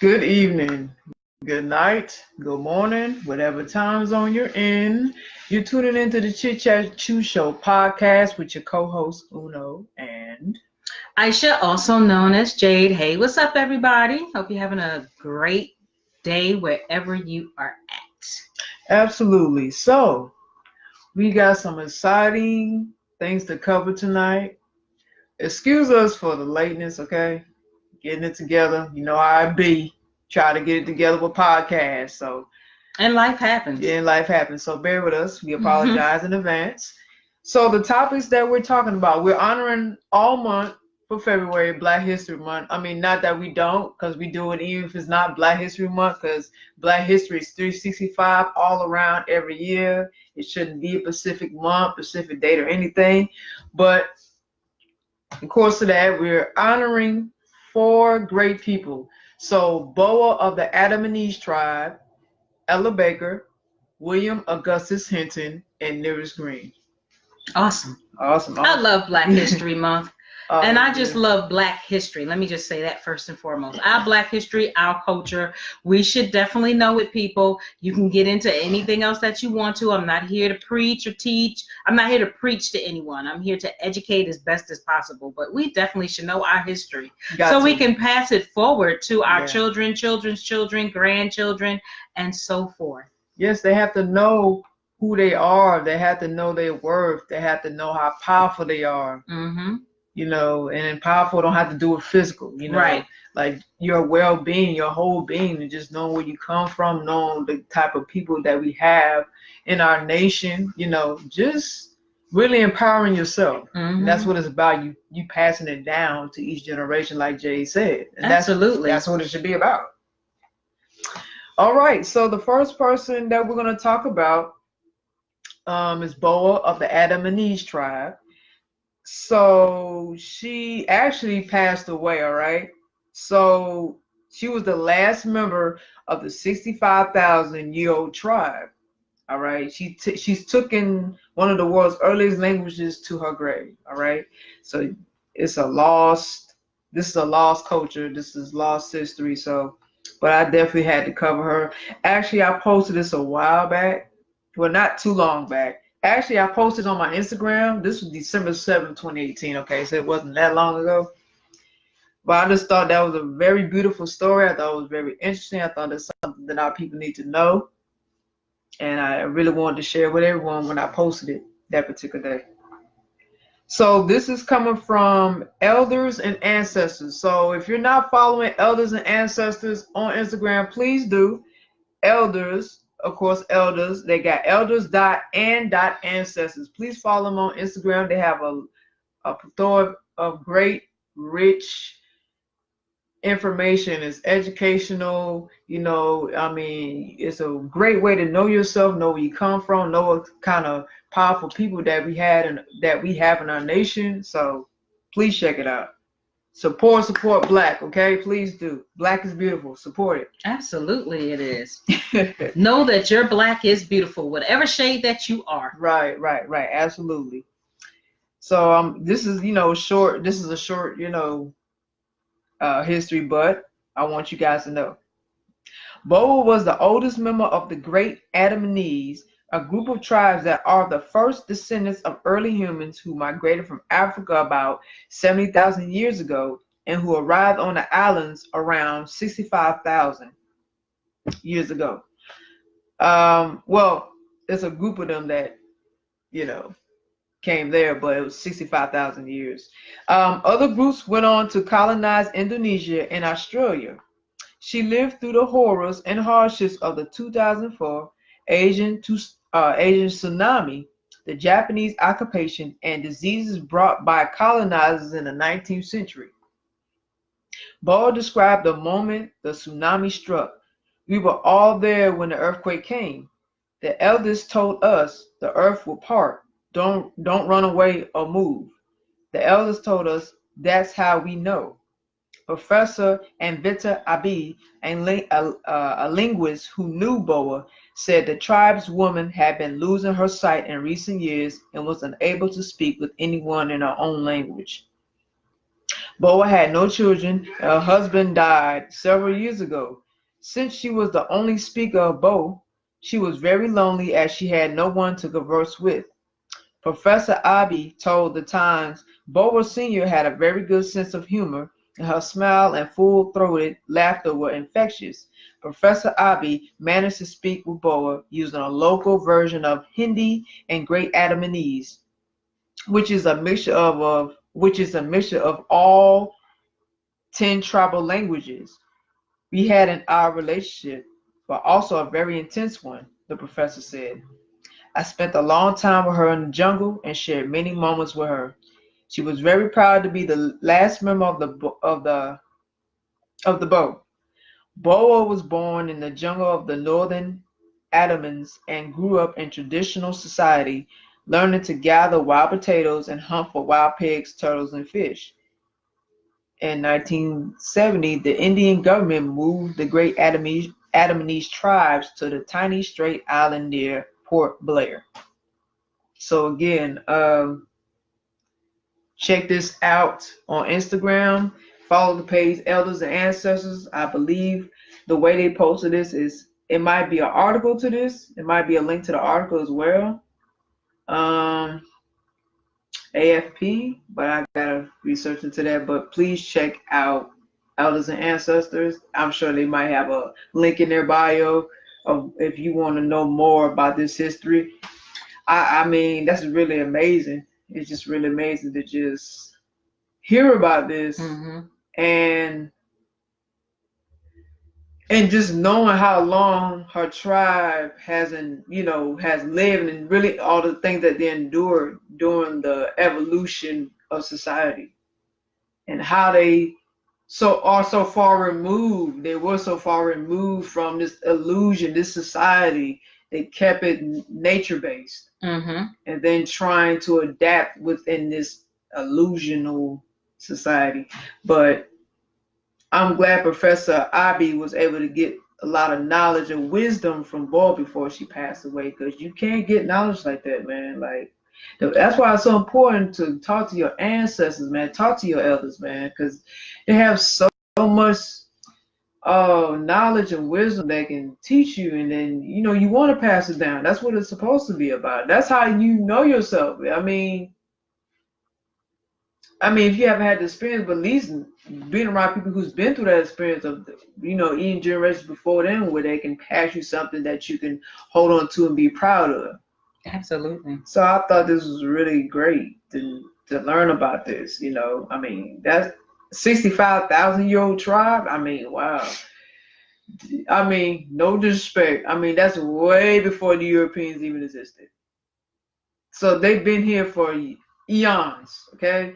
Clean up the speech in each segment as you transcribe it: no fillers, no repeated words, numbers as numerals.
Good evening, good night, good morning, whatever time zone you're in. You're tuning into the Chit Chat Chew Show podcast with your co-host Uno and Aisha, also known as Jade. Hey, what's up, everybody? Hope you're having a great day wherever you are at. absolutely. So we got some exciting things to cover tonight. Excuse us for the lateness, okay? Getting it together. You know how I be. Try to get it together with podcasts. So And life happens. yeah, life happens. So bear with us. We Mm-hmm. apologize in advance. So the topics that we're talking about, we're honoring all month for February, Black History Month. I mean, not that we don't, because we do it even if it's not Black History Month, because Black History is 365 all around every year. It shouldn't be a specific month, specific date, or anything. But in course of that, we're honoring four great people. So Boa of the Andamanese tribe, Ella Baker, William Augustus Hinton, and Nearest Green. Awesome. Awesome, I awesome. love Black History Month. And I just Yeah. love Black history. Let me just say that first and foremost. Our Black history, our culture, we should definitely know it, people. You can get into anything else that you want to. I'm not here to preach or teach. I'm not here to preach to anyone. I'm here to educate as best as possible. But we definitely should know our history so we can pass it forward to our children, children's children, grandchildren, and so forth. Yes, they have to know who they are. They have to know their worth. They have to know how powerful they are. Mm-hmm. And powerful don't have to do with physical, Right. like your well-being, your whole being, and just knowing where you come from, knowing the type of people that we have in our nation, just really empowering yourself. Mm-hmm. And that's what it's about. You passing it down to each generation, like Jay said. And Absolutely. That's what it should be about. All right. So the first person that we're going to talk about is Boa of the Andamanese tribe. So she actually passed away, all right? So she was the last member of the 65,000-year-old tribe, all right? She's taken one of the world's earliest languages to her grave, all right? So this is a lost culture. This is lost history. So, but I definitely had to cover her. Actually, I posted this a while back. Well, not too long back. Actually, I posted on my Instagram. This was December 7th, 2018. Okay, so it wasn't that long ago. But I just thought that was a very beautiful story. I thought it was very interesting. I thought it's something that our people need to know. And I really wanted to share with everyone when I posted it that particular day. So this is coming from Elders and Ancestors. So if you're not following Elders and Ancestors on Instagram, please do. Elders, of course, Elders. They got elders.and.ancestors. Please follow them on Instagram. They have a plethora of great, rich information. It's educational. I mean, it's a great way to know yourself, know where you come from, know what kind of powerful people that we had and that we have in our nation. So please check it out. Support Black, okay? Please do. Black is beautiful. Support it. Absolutely, it is. Know that your Black is beautiful, whatever shade that you are. Right. Absolutely. So this is short. This is a short history, but I want you guys to know. Boa was the oldest member of the Great Andamanese, a group of tribes that are the first descendants of early humans who migrated from Africa about 70,000 years ago and who arrived on the islands around 65,000 years ago. Well, there's a group of them that, came there, but it was 65,000 years. Other groups went on to colonize Indonesia and Australia. She lived through the horrors and hardships of the 2004 Asian tsunami, the Japanese occupation, and diseases brought by colonizers in the 19th century. Ball described the moment the tsunami struck. We were all there when the earthquake came. The elders told us the earth will part. Don't run away or move. The elders told us that's how we know. Professor Anvita Abi, a linguist who knew Boa, said the tribe's woman had been losing her sight in recent years and was unable to speak with anyone in her own language. Boa had no children. Her husband died several years ago. Since she was the only speaker of Bo, she was very lonely as she had no one to converse with. Professor Abbey told the Times Boa Sr. had a very good sense of humor, and her smile and full-throated laughter were infectious. Professor Abbey managed to speak with Boa using a local version of Hindi and Great Andamanese, which is a mixture of all 10 tribal languages. We had an odd relationship, but also a very intense one, the professor said. I spent a long time with her in the jungle and shared many moments with her. She was very proud to be the last member of the boat. Boa was born in the jungle of the northern Andamanese and grew up in traditional society, learning to gather wild potatoes and hunt for wild pigs, turtles, and fish. In 1970, the Indian government moved the Great Andamanese tribes to the tiny strait island near Port Blair. So again, check this out on Instagram. Follow the page Elders and Ancestors. I believe the way they posted this is it might be an article to this. It might be a link to the article as well. AFP, but I gotta research into that. But please check out Elders and Ancestors. I'm sure they might have a link in their bio of if you want to know more about this history. I mean, that's really amazing. It's just really amazing to just hear about this and just knowing how long her tribe has lived and really all the things that they endured during the evolution of society and how they are so far removed. They were so far removed from this illusion, this society. They kept it nature based, and then trying to adapt within this illusional society. But I'm glad Professor Abbey was able to get a lot of knowledge and wisdom from Ball before she passed away, because you can't get knowledge like that, man. Like that's why it's so important to talk to your ancestors, man. Talk to your elders, man, because they have so much knowledge and wisdom they can teach you, and then you want to pass it down. That's what it's supposed to be about. That's how you know yourself. I mean, if you haven't had the experience, but at least being around people who's been through that experience of, eating generations before them, where they can pass you something that you can hold on to and be proud of. Absolutely. So I thought this was really great to learn about this. I mean, that's 65,000-year-old tribe. I mean, wow. I mean, no disrespect. I mean, that's way before the Europeans even existed. So they've been here for eons, okay?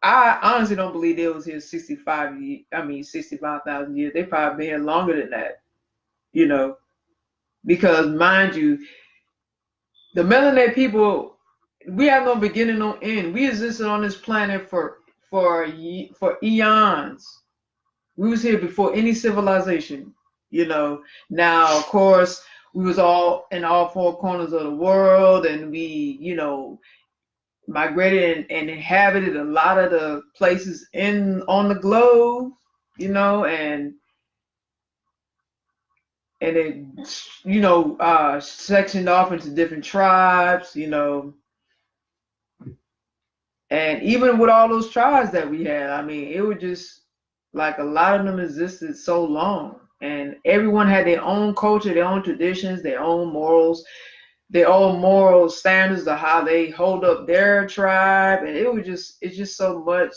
I honestly don't believe they was here 65,000 years. They probably been here longer than that, because mind you, the melanated people, we have no beginning, no end. We existed on this planet for eons. We was here before any civilization, Now, of course, we was all in all four corners of the world, and we, migrated and inhabited a lot of the places on the globe, and it sectioned off into different tribes, and even with all those tribes that we had, I mean, it was just like a lot of them existed so long, and everyone had their own culture, their own traditions, their own morals, their own moral standards of how they hold up their tribe, and it's just so much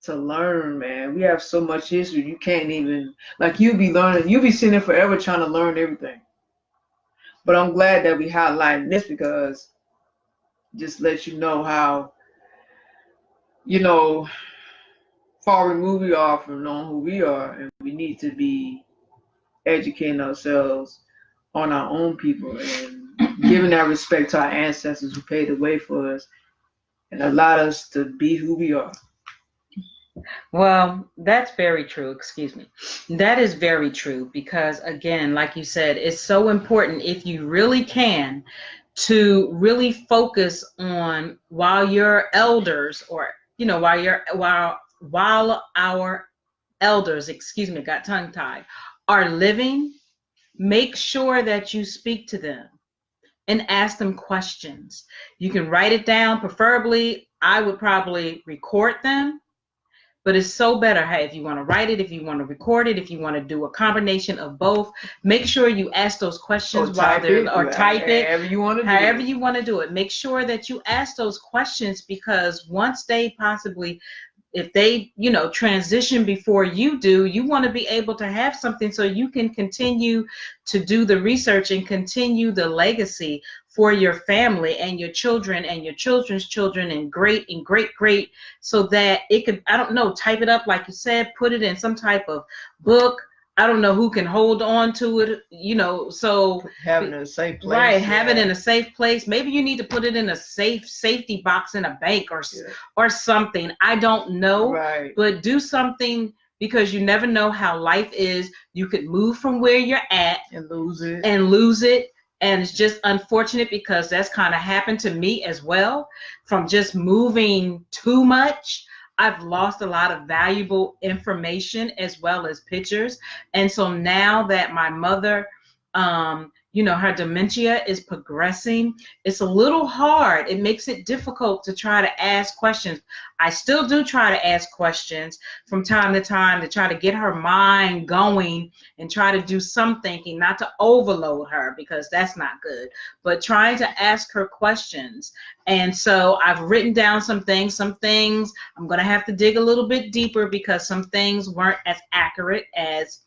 to learn, man. We have so much history, you can't even, like, you'll be sitting there forever trying to learn everything. But I'm glad that we highlighted this, because it just lets you know how far removed we are from knowing who we are, and we need to be educating ourselves on our own people and giving that respect to our ancestors who paved the way for us and allowed us to be who we are. Well, that's very true. Excuse me. That is very true, because again, like you said, it's so important, if you really can, to really focus on, while your elders or while our elders, excuse me, got tongue tied, are living, make sure that you speak to them and ask them questions. You can write it down. Preferably, I would probably record them, but it's so better. Hey, if you want to write it, if you want to record it, if you want to do a combination of both, make sure you ask those questions type it, however you want to do it. Make sure that you ask those questions, because once they possibly, if they, transition before you do, you want to be able to have something so you can continue to do the research and continue the legacy for your family and your children and your children's children and great, so that it could, I don't know, type it up like you said, put it in some type of book. I don't know who can hold on to it, so have it in a safe place. Right, have it in a safe place. Maybe you need to put it in a safety box in a bank or something. I don't know, right. But do something, because you never know how life is. You could move from where you're at and lose it. And it's just unfortunate, because that's kind of happened to me as well. From just moving too much, I've lost a lot of valuable information as well as pictures. And so now that my mother, her dementia is progressing, it's a little hard. It makes it difficult to try to ask questions. I still do try to ask questions from time to time to try to get her mind going and try to do some thinking, not to overload her, because that's not good, but trying to ask her questions. And so I've written down some things I'm going to have to dig a little bit deeper, because some things weren't as accurate as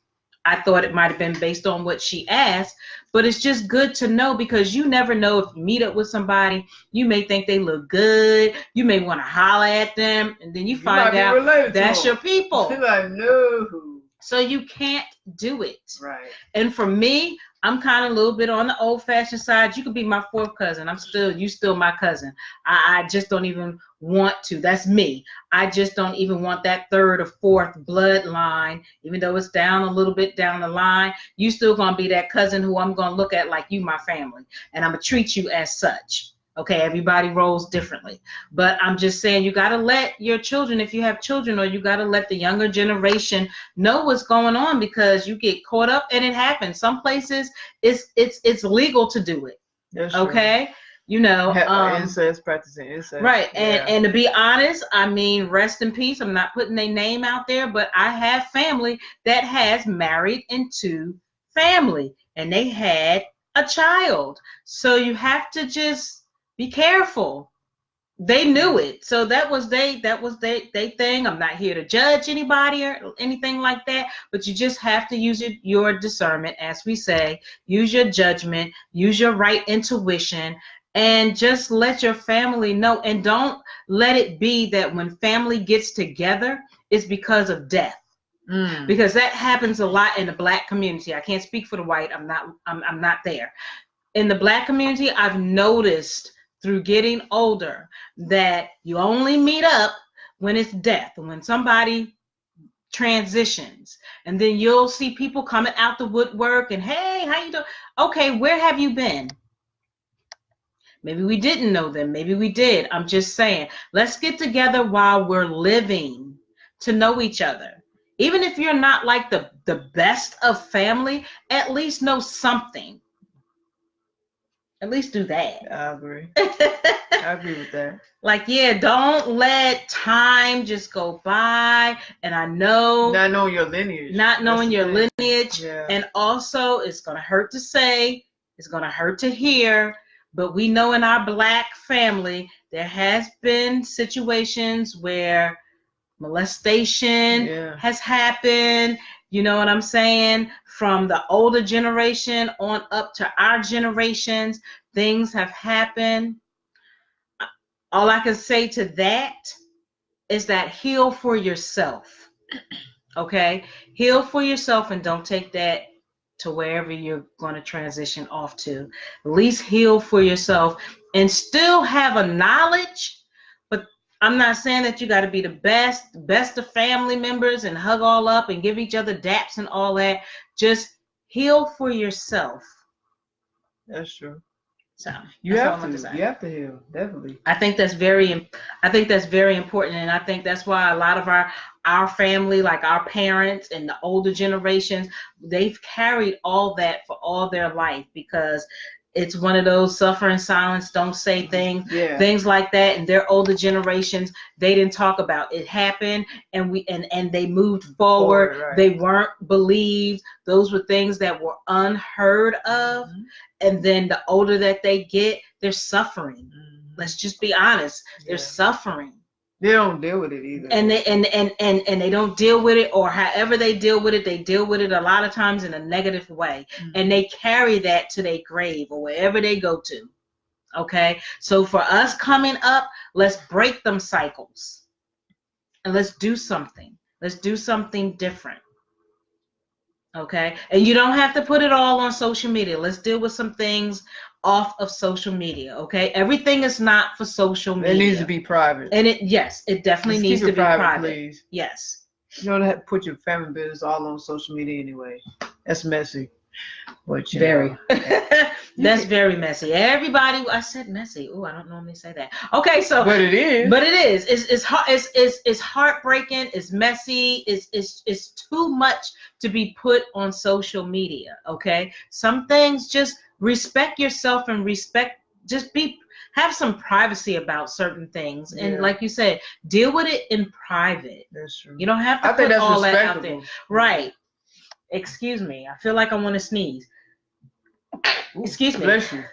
I thought it might have been based on what she asked. But it's just good to know, because you never know, if you meet up with somebody, you may think they look good, you may want to holler at them, and then you find out that's your people. Like, no. So you can't do it. Right. And for me, I'm kind of a little bit on the old-fashioned side. You could be my fourth cousin. You still my cousin. I just don't even want to. That's me. I just don't even want that third or fourth bloodline, even though it's down a little bit down the line. You still gonna be that cousin who I'm gonna look at like you my family, and I'm gonna treat you as such. Okay, everybody rolls differently, but I'm just saying, you got to let your children, if you have children, or you got to let the younger generation know what's going on, because you get caught up and it happens. Some places it's legal to do it. That's okay, true. Incest, practicing incest. Right, and to be honest, I mean, rest in peace. I'm not putting their name out there, but I have family that has married into family, and they had a child. So you have to just be careful. They knew it, so that was they thing. I'm not here to judge anybody or anything like that, but you just have to use your discernment, as we say. Use your judgment, use your right intuition, and just let your family know. And don't let it be that when family gets together, it's because of death. Because that happens a lot in the Black community. I can't speak for the white. I'm not there. In the Black community, I've noticed through getting older that you only meet up when it's death, when somebody transitions, and then you'll see people coming out the woodwork and, hey, how you doing? Okay, where have you been? Maybe we didn't know them, maybe we did. I'm just saying, let's get together while we're living to know each other. Even if you're not like the best of family, at least know something. At least do that. I agree. I agree with that. Like, yeah, don't let time just go by. And I know not knowing your lineage. Yeah. And also, it's going to hurt to say, it's going to hurt to hear, but we know in our Black family, there has been situations where molestation has happened. You know what I'm saying? From the older generation on up to our generations, things have happened. All I can say to that is that heal for yourself. Okay? Heal for yourself, and don't take that to wherever you're going to transition off to. At least heal for yourself and still have a knowledge. But I'm not saying that you got to be the best of family members and hug all up and give each other daps and all that. Just heal for yourself. That's true. So You that's all have I want to. to say. You have to heal, definitely. I think that's very important, and I think that's why a lot of our family, like our parents and the older generations, they've carried all that for all their life, because it's one of those suffer in silence, don't say things, Yeah. things like that. And their older generations, they didn't talk about it. Happened, and they moved forward. Right. They weren't believed. Those were things that were unheard of. And then the older that they get, they're suffering. Let's just be honest. They're suffering. They don't deal with it either. And they don't deal with it, or however they deal with it, they deal with it a lot of times in a negative way. And they carry that to their grave or wherever they go to. Okay? So for us coming up, let's break them cycles. And let's do something. Let's do something different. Okay? And you don't have to put it all on social media. Let's deal with some things off of social media. Okay? Everything is not for social media. It needs to be private. And it definitely needs to be private. Please. Yes. You don't have to put your family business all on social media anyway. That's messy. But very. That's very messy. Everybody, I said messy. Oh, I don't normally say that. Okay, so but it is. But it is. It's heartbreaking. It's messy. It's too much to be put on social media. Okay, some things, just respect yourself and have some privacy about certain things. And like you said, deal with it in private. That's true. You don't have to put all that out there. Right. Excuse me. I feel like I want to sneeze. Excuse me. Bless you.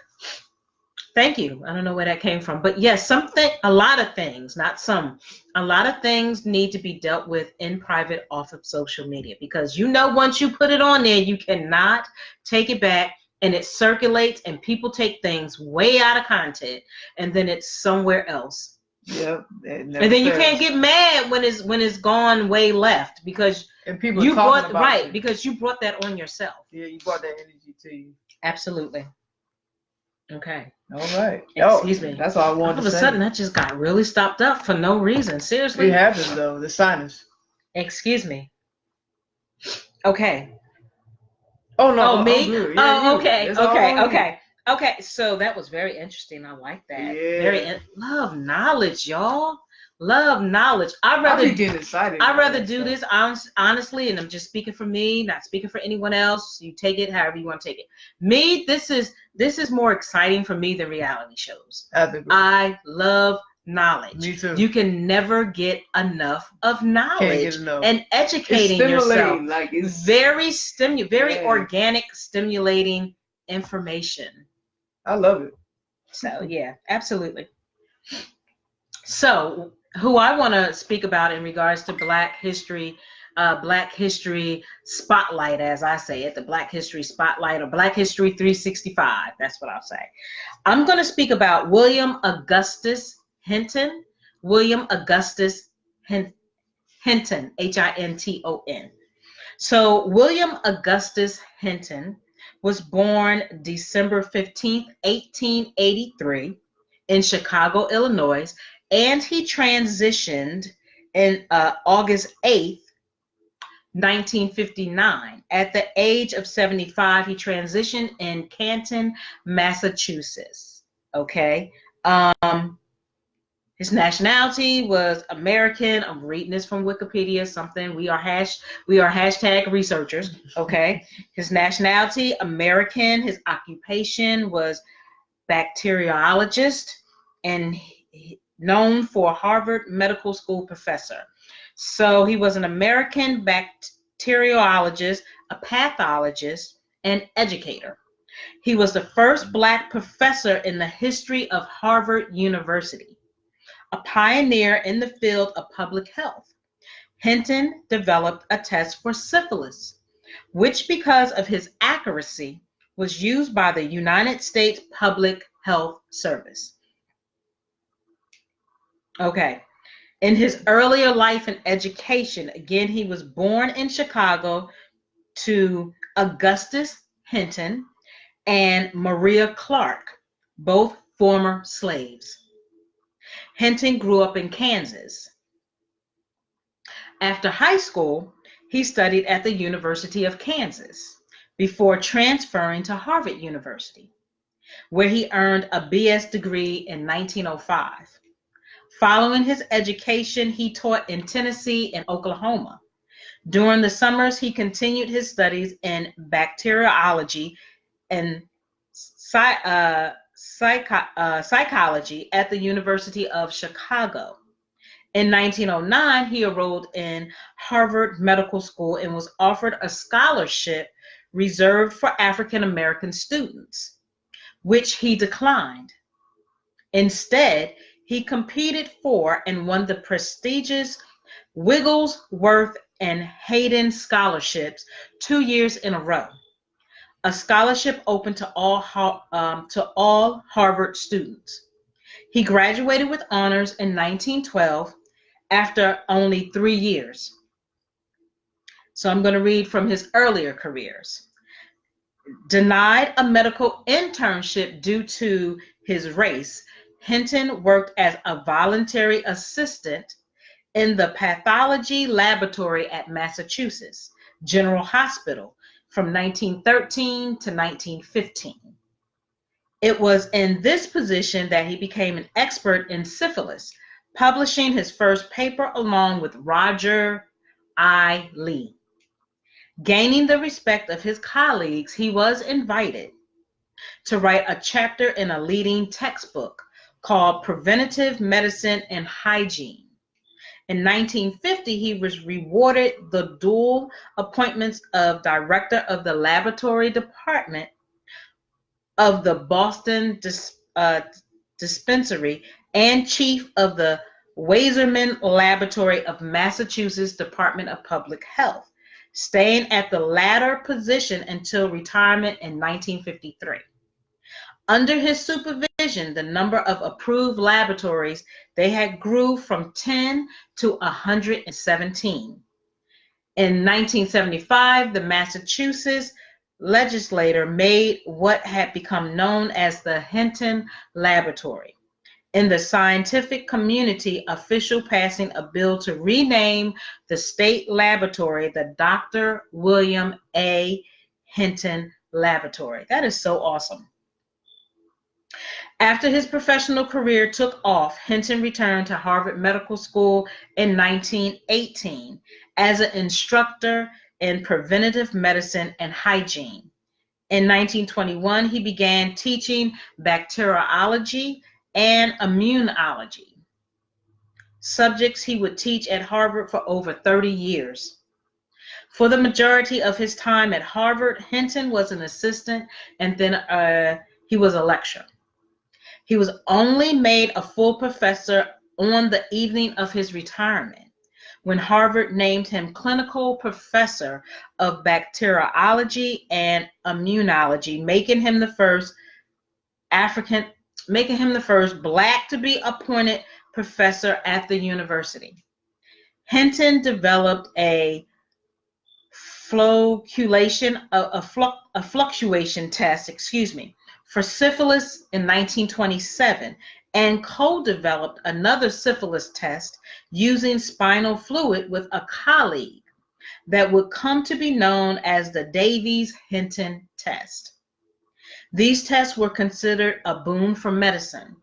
Thank you. I don't know where that came from. But yes, a lot of things need to be dealt with in private off of social media, because once you put it on there, you cannot take it back, and it circulates, and people take things way out of context, and then it's somewhere else. Yep. And then you can't get mad when it's gone way left, because people you brought because you brought that on yourself. Yeah, you brought that energy to you. Absolutely. Okay. All right. Excuse me. That's all I wanted to say. All of a sudden, that just got really stopped up for no reason. Seriously. It happens though. The sinus. Excuse me. Okay. Oh no. Oh, me? Yeah, Okay. So that was very interesting. I like that. Yeah. Love knowledge, y'all. Love knowledge. I'd rather do this honestly, and I'm just speaking for me, not speaking for anyone else. You take it however you want to take it. Me, this is more exciting for me than reality shows. I love knowledge. Me too. You can never get enough of knowledge. Can't get enough. And educating yourself. Like it's very organic, stimulating information. I love it. So yeah, absolutely. So who I want to speak about in regards to Black History Spotlight, as I say it, the Black History Spotlight, or Black History 365. That's what I'll say. I'm going to speak about William Augustus Hinton. William Augustus Hinton, Hinton. So William Augustus Hinton was born December 15th, 1883 in Chicago, Illinois, and he transitioned in August 8th, 1959. At the age of 75, he transitioned in Canton, Massachusetts. Okay. His nationality was American. I'm reading this from Wikipedia, something we are hashtag researchers. Okay. His nationality, American. His occupation was bacteriologist, and known for Harvard Medical School professor. So he was an American bacteriologist, a pathologist, and educator. He was the first Black professor in the history of Harvard University, a pioneer in the field of public health. Hinton developed a test for syphilis, which, because of his accuracy, was used by the United States Public Health Service. Okay. In his earlier life and education, again, he was born in Chicago to Augustus Hinton and Maria Clark, both former slaves. Hinton grew up in Kansas. After high school, he studied at the University of Kansas before transferring to Harvard University. where he earned a BS degree in 1905. Following his education, he taught in Tennessee and Oklahoma. During the summers, he continued his studies in bacteriology and psychology at the University of Chicago. In 1909, he enrolled in Harvard Medical School and was offered a scholarship reserved for African American students, which he declined. Instead, he competed for and won the prestigious Wigglesworth and Hayden scholarships 2 years in a row, a scholarship open to all Harvard students. He graduated with honors in 1912 after only 3 years. So I'm going to read from his earlier careers. Denied a medical internship due to his race, Hinton worked as a voluntary assistant in the pathology laboratory at Massachusetts General Hospital from 1913 to 1915. It was in this position that he became an expert in syphilis, publishing his first paper along with Roger I. Lee. Gaining the respect of his colleagues, he was invited to write a chapter in a leading textbook called Preventative Medicine and Hygiene. In 1950, he was rewarded the dual appointments of director of the laboratory department of the Boston Dispensary and chief of the Weizmann Laboratory of Massachusetts Department of Public Health, staying at the latter position until retirement in 1953. Under his supervision, the number of approved laboratories they had grew from 10 to 117. In 1975, the Massachusetts legislature made what had become known as the Hinton Laboratory. In the scientific community, official passing a bill to rename the state laboratory the Dr. William A. Hinton Laboratory. That is so awesome. After his professional career took off, Hinton returned to Harvard Medical School in 1918 as an instructor in preventative medicine and hygiene. In 1921, he began teaching bacteriology and immunology, subjects he would teach at Harvard for over 30 years. For the majority of his time at Harvard, Hinton was an assistant and then he was a lecturer. He was only made a full professor on the evening of his retirement, when Harvard named him clinical professor of bacteriology and immunology, making him the first Black to be appointed professor at the university. Hinton developed a fluctuation test, for syphilis in 1927, and co-developed another syphilis test using spinal fluid with a colleague that would come to be known as the Davies-Hinton test. These tests were considered a boon for medicine,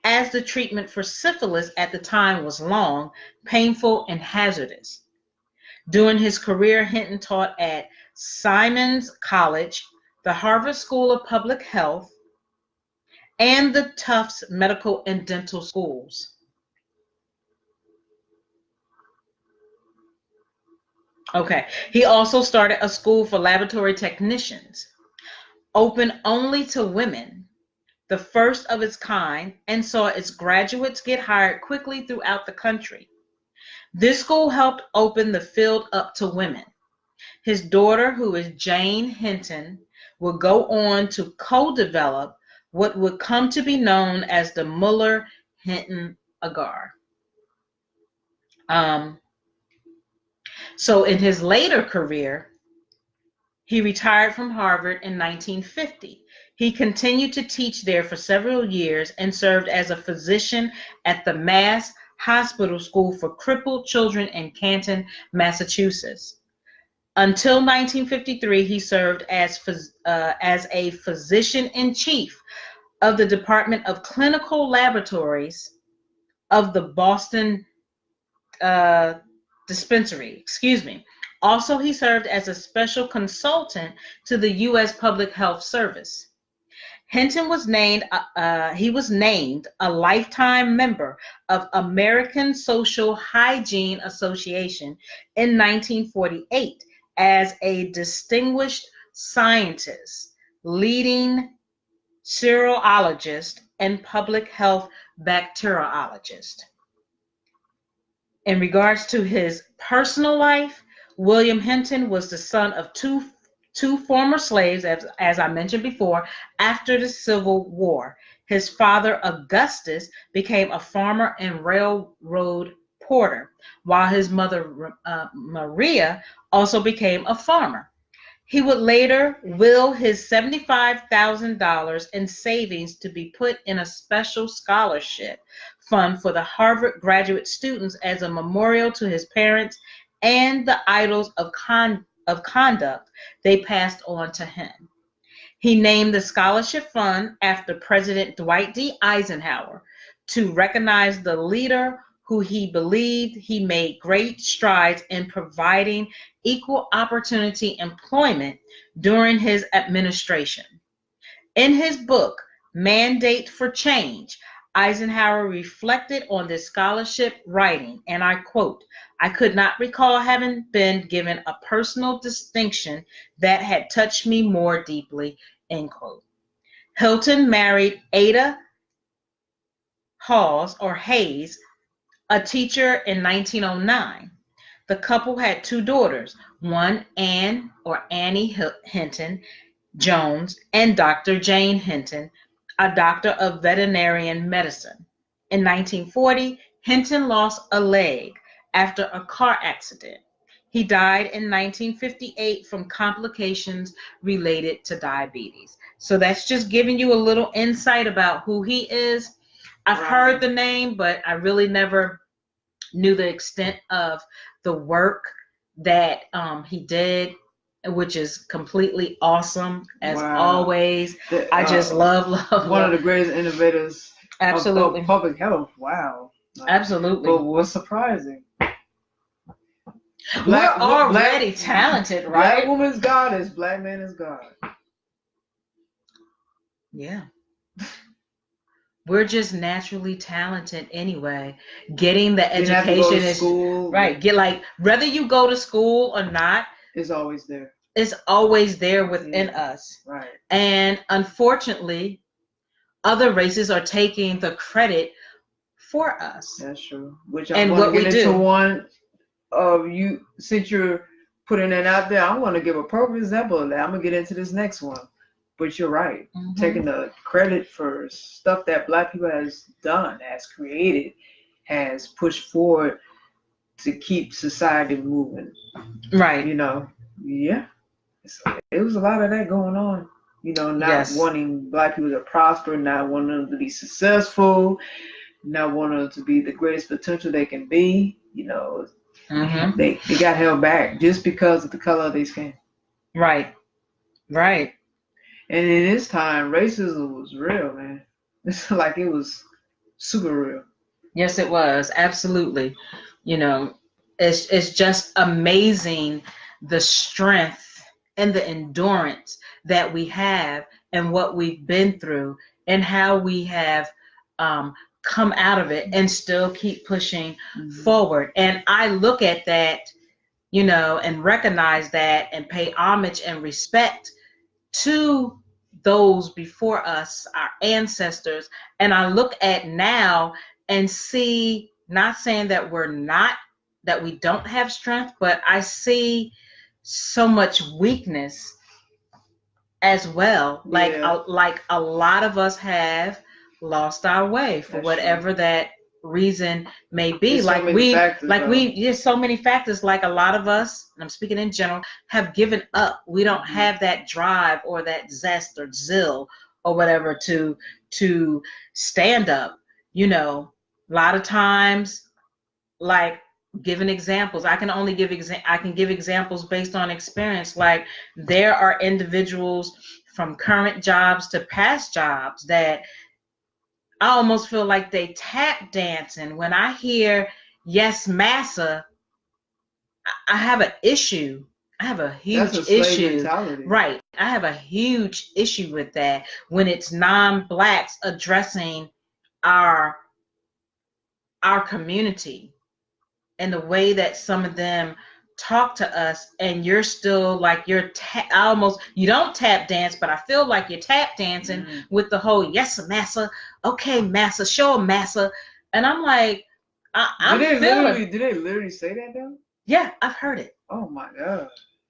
as the treatment for syphilis at the time was long, painful, and hazardous. During his career, Hinton taught at Simmons College, the Harvard School of Public Health, and the Tufts Medical and Dental Schools. Okay, he also started a school for laboratory technicians, open only to women, the first of its kind, and saw its graduates get hired quickly throughout the country. This school helped open the field up to women. His daughter, who is Jane Hinton, would go on to co-develop what would come to be known as the Muller-Hinton agar. So in his later career, he retired from Harvard in 1950. He continued to teach there for several years and served as a physician at the Mass Hospital School for Crippled Children in Canton, Massachusetts. Until 1953, he served as a physician-in-chief of the Department of Clinical Laboratories of the Boston Dispensary. Excuse me. Also, he served as a special consultant to the U.S. Public Health Service. Hinton was named. He was named a lifetime member of American Social Hygiene Association in 1948 as a distinguished scientist, leading serologist, and public health bacteriologist. In regards to his personal life, William Hinton was the son of two former slaves, as I mentioned before, after the Civil War. His father, Augustus, became a farmer and railroad porter, while his mother, Maria, also became a farmer. He would later will his $75,000 in savings to be put in a special scholarship fund for the Harvard graduate students as a memorial to his parents and the idols of conduct they passed on to him. He named the scholarship fund after President Dwight D. Eisenhower to recognize the leader who he believed he made great strides in providing equal opportunity employment during his administration. In his book, Mandate for Change, Eisenhower reflected on this scholarship, writing, and I quote, "I could not recall having been given a personal distinction that had touched me more deeply," end quote. Hilton married Ada Hayes, a teacher, in 1909. The couple had two daughters, one Annie Hinton Jones, and Dr. Jane Hinton, a doctor of veterinarian medicine. In 1940, Hinton lost a leg after a car accident. He died in 1958 from complications related to diabetes. So that's just giving you a little insight about who he is. I've heard the name, but I really never knew the extent of the work that he did, which is completely awesome as always. I just love one of the greatest innovators absolutely of public health. Wow. Absolutely. But what's surprising? We're already talented, right? Black woman's God is black man is God. Yeah. We're just naturally talented anyway. Getting the education is school, right. Get whether you go to school or not, it's always there. It's always there within us. Right. And unfortunately, other races are taking the credit for us. That's true. Which I'm going to get into one of you, since you're putting that out there, I want to give a perfect example of that. I'm going to get into this next one. But you're right. Mm-hmm. Taking the credit for stuff that black people has done, has created, has pushed forward to keep society moving. Right. Yeah. It was a lot of that going on. Not wanting black people to prosper, not wanting them to be successful, not wanting them to be the greatest potential they can be. Mm-hmm. They got held back just because of the color of their skin. Right. Right. And in this time, racism was real, man. It's like it was super real. Yes, it was. Absolutely. It's just amazing the strength and the endurance that we have and what we've been through and how we have come out of it and still keep pushing forward. And I look at that, and recognize that and pay homage and respect to those before us, our ancestors. And I look at now and see, not saying that we don't have strength, but I see so much weakness as well. Like a lot of us have lost our way for whatever that reason may be. There's so many factors. Like a lot of us, and I'm speaking in general, have given up. We don't have that drive or that zest or zeal or whatever to stand up. A lot of times, like giving examples. I can only I can give examples based on experience. Like there are individuals from current jobs to past jobs that I almost feel like they tap dancing. When I hear yes massa, I have an issue. I have a That's huge a slave issue. mentality. Right. I have a huge issue with that when it's non-blacks addressing our community and the way that some of them talk to us, and you're still like almost, you don't tap dance, but I feel like you're tap dancing with the whole yes massa, okay massa, show 'em massa, and I'm like, I'm feeling. Did they literally say that though? Yeah, I've heard it. Oh my god.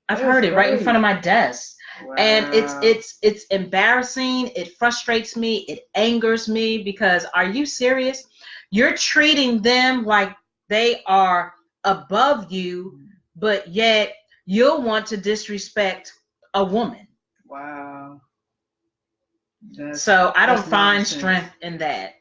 I've heard it right in front of my desk. Wow. And it's embarrassing. It frustrates me. It angers me because are you serious? You're treating them like they are above you, but yet you'll want to disrespect a woman. Wow. So I don't find nonsense. strength in that.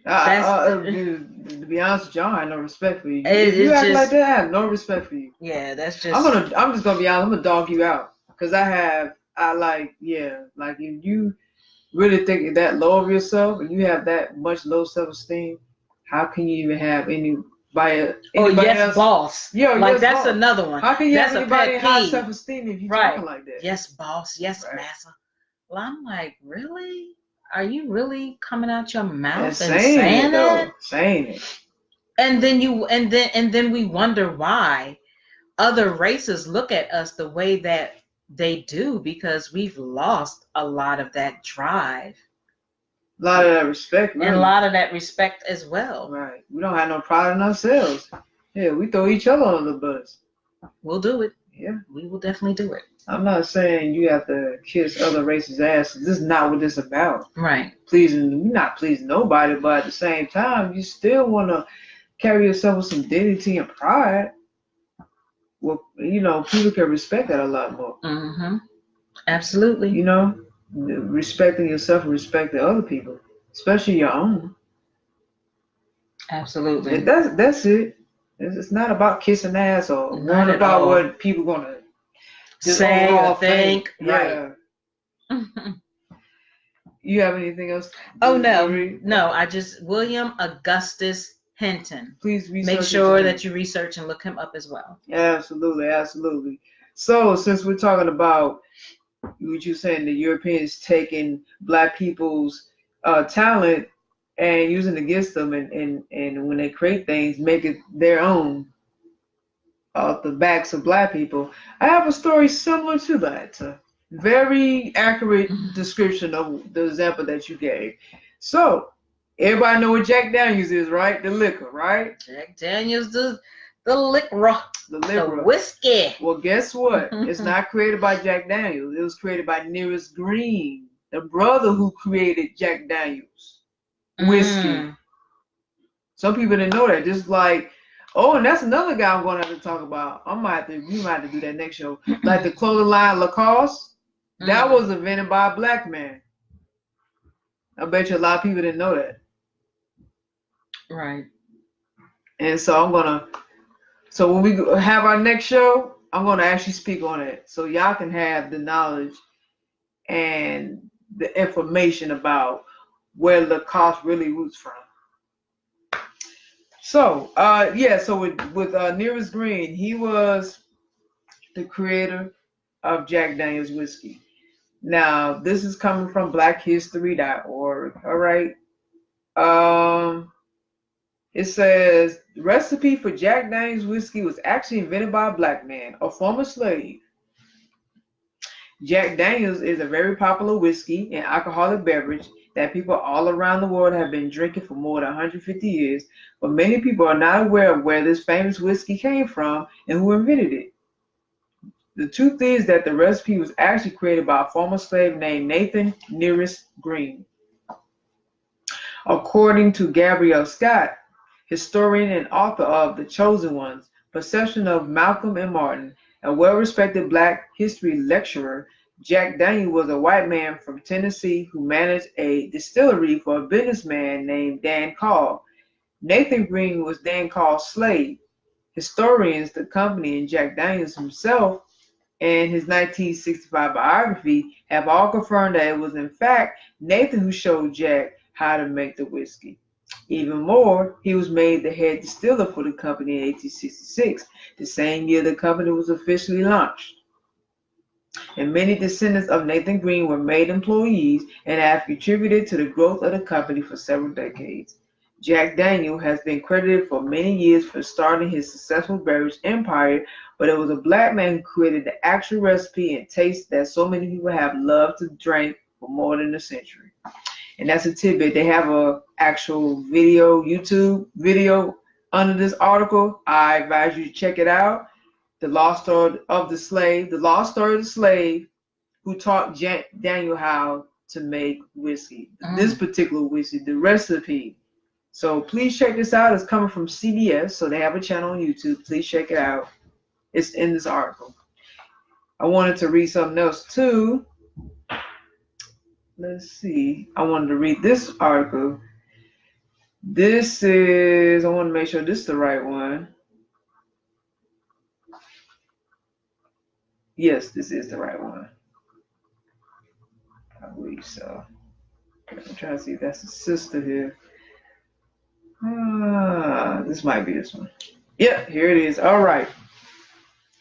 To be honest with you, I have no respect for you. If you act just, like that, I have no respect for you. Yeah, that's just. I'm just gonna be honest. I'm gonna dog you out because if you really think that low of yourself and you have that much low self-esteem, how can you even have anybody else? Boss. Yeah, like yes, that's boss. Another one. How can you that's have anybody high self-esteem if you're talking like that? Yes, boss. Yes, right. massa. Well, I'm like, really? Are you really coming out your mouth and saying that? Saying it. And then we wonder why other races look at us the way that they do, because we've lost a lot of that drive. A lot of that respect. Really. And a lot of that respect as well. Right. We don't have no pride in ourselves. Yeah, we throw each other under the bus. We'll do it. Yeah. We will definitely do it. I'm not saying you have to kiss other races' asses. This is not what this is about. Right. You're not pleasing nobody, but at the same time, you still want to carry yourself with some dignity and pride. Well, people can respect that a lot more. Mm-hmm. Absolutely. Respecting yourself and respecting other people, especially your own. Absolutely. That's it. It's not about kissing ass or not about all. What people gonna say or think. Right. Yeah. You have anything else? Oh no. I just William Augustus Hinton. Please make sure that you research and look him up as well. Absolutely. So since we're talking about what you're saying, the Europeans taking black people's talent and using it against them, and when they create things, make it their own off the backs of black people. I have a story similar to that. Very accurate description of the example that you gave. So everybody know what Jack Daniels is, right? The liquor, right? Jack Daniels, the liquor. The whiskey. Well, guess what? It's not created by Jack Daniels. It was created by Nearest Green, the brother who created Jack Daniels whiskey. Some people didn't know that. Just like, and that's another guy I'm going to have to talk about. We might have to do that next show. Like the clothing line Lacoste, that was invented by a black man. I bet you a lot of people didn't know that. Right. And so when we have our next show, I'm going to actually speak on it so y'all can have the knowledge and the information about where Lacoste really roots from. So, so with Nearest Green, he was the creator of Jack Daniels whiskey. Now, this is coming from blackhistory.org, all right? It says, the recipe for Jack Daniels whiskey was actually invented by a black man, a former slave. Jack Daniels is a very popular whiskey and alcoholic beverage that people all around the world have been drinking for more than 150 years, but many people are not aware of where this famous whiskey came from and who invented it. The truth is that the recipe was actually created by a former slave named Nathan Nearest Green. According to Gabrielle Scott, historian and author of The Chosen Ones, Perception of Malcolm and Martin, a well-respected black history lecturer, Jack Daniels was a white man from Tennessee who managed a distillery for a businessman named Dan Call. Nathan Green was Dan Call's slave. Historians, the company, and Jack Daniels himself in his 1965 biography have all confirmed that it was in fact Nathan who showed Jack how to make the whiskey. Even more, he was made the head distiller for the company in 1866, the same year the company was officially launched. And many descendants of Nathan Green were made employees and have contributed to the growth of the company for several decades. Jack Daniel has been credited for many years for starting his successful beverage empire, but it was a black man who created the actual recipe and taste that so many people have loved to drink for more than a century. And that's a tidbit. They have a actual video, YouTube video under this article. I advise you to check it out. The Lost Story of the Slave, the Lost Story of the Slave who taught Jack Daniel how to make whiskey. This particular whiskey, the recipe. So please check this out. It's coming from CBS, so they have a channel on YouTube. Please check it out. It's in this article. I wanted to read something else too. Let's see. I wanted to read this article. I want to make sure this is the right one. Yes, this is the right one. I believe so. I'm trying to see if that's a sister here. This might be this one. Yep, here it is. All right.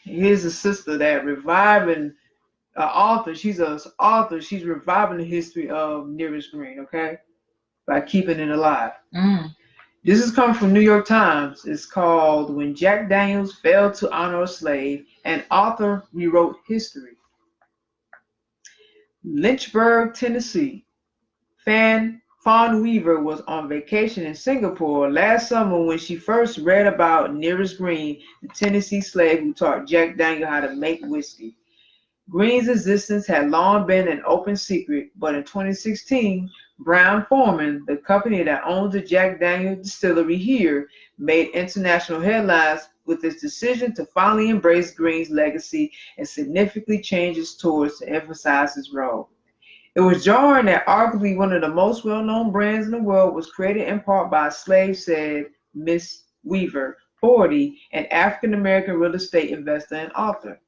Here's a sister that reviving author. She's an author. She's reviving the history of Nearest Green, okay? By keeping it alive. This is coming from New York Times. It's called When Jack Daniels Failed to Honor a Slave, an Author Rewrote History. Lynchburg, Tennessee. Fawn Weaver was on vacation in Singapore last summer when she first read about Nearest Green, the Tennessee slave who taught Jack Daniel how to make whiskey. Green's existence had long been an open secret, but in 2016, Brown-Forman, the company that owns the Jack Daniel distillery here, made international headlines with its decision to finally embrace Green's legacy and significantly change its tours to emphasize his role. It was jarring that arguably one of the most well-known brands in the world was created in part by a slave, said Miss Weaver, 40, an African-American real estate investor and author.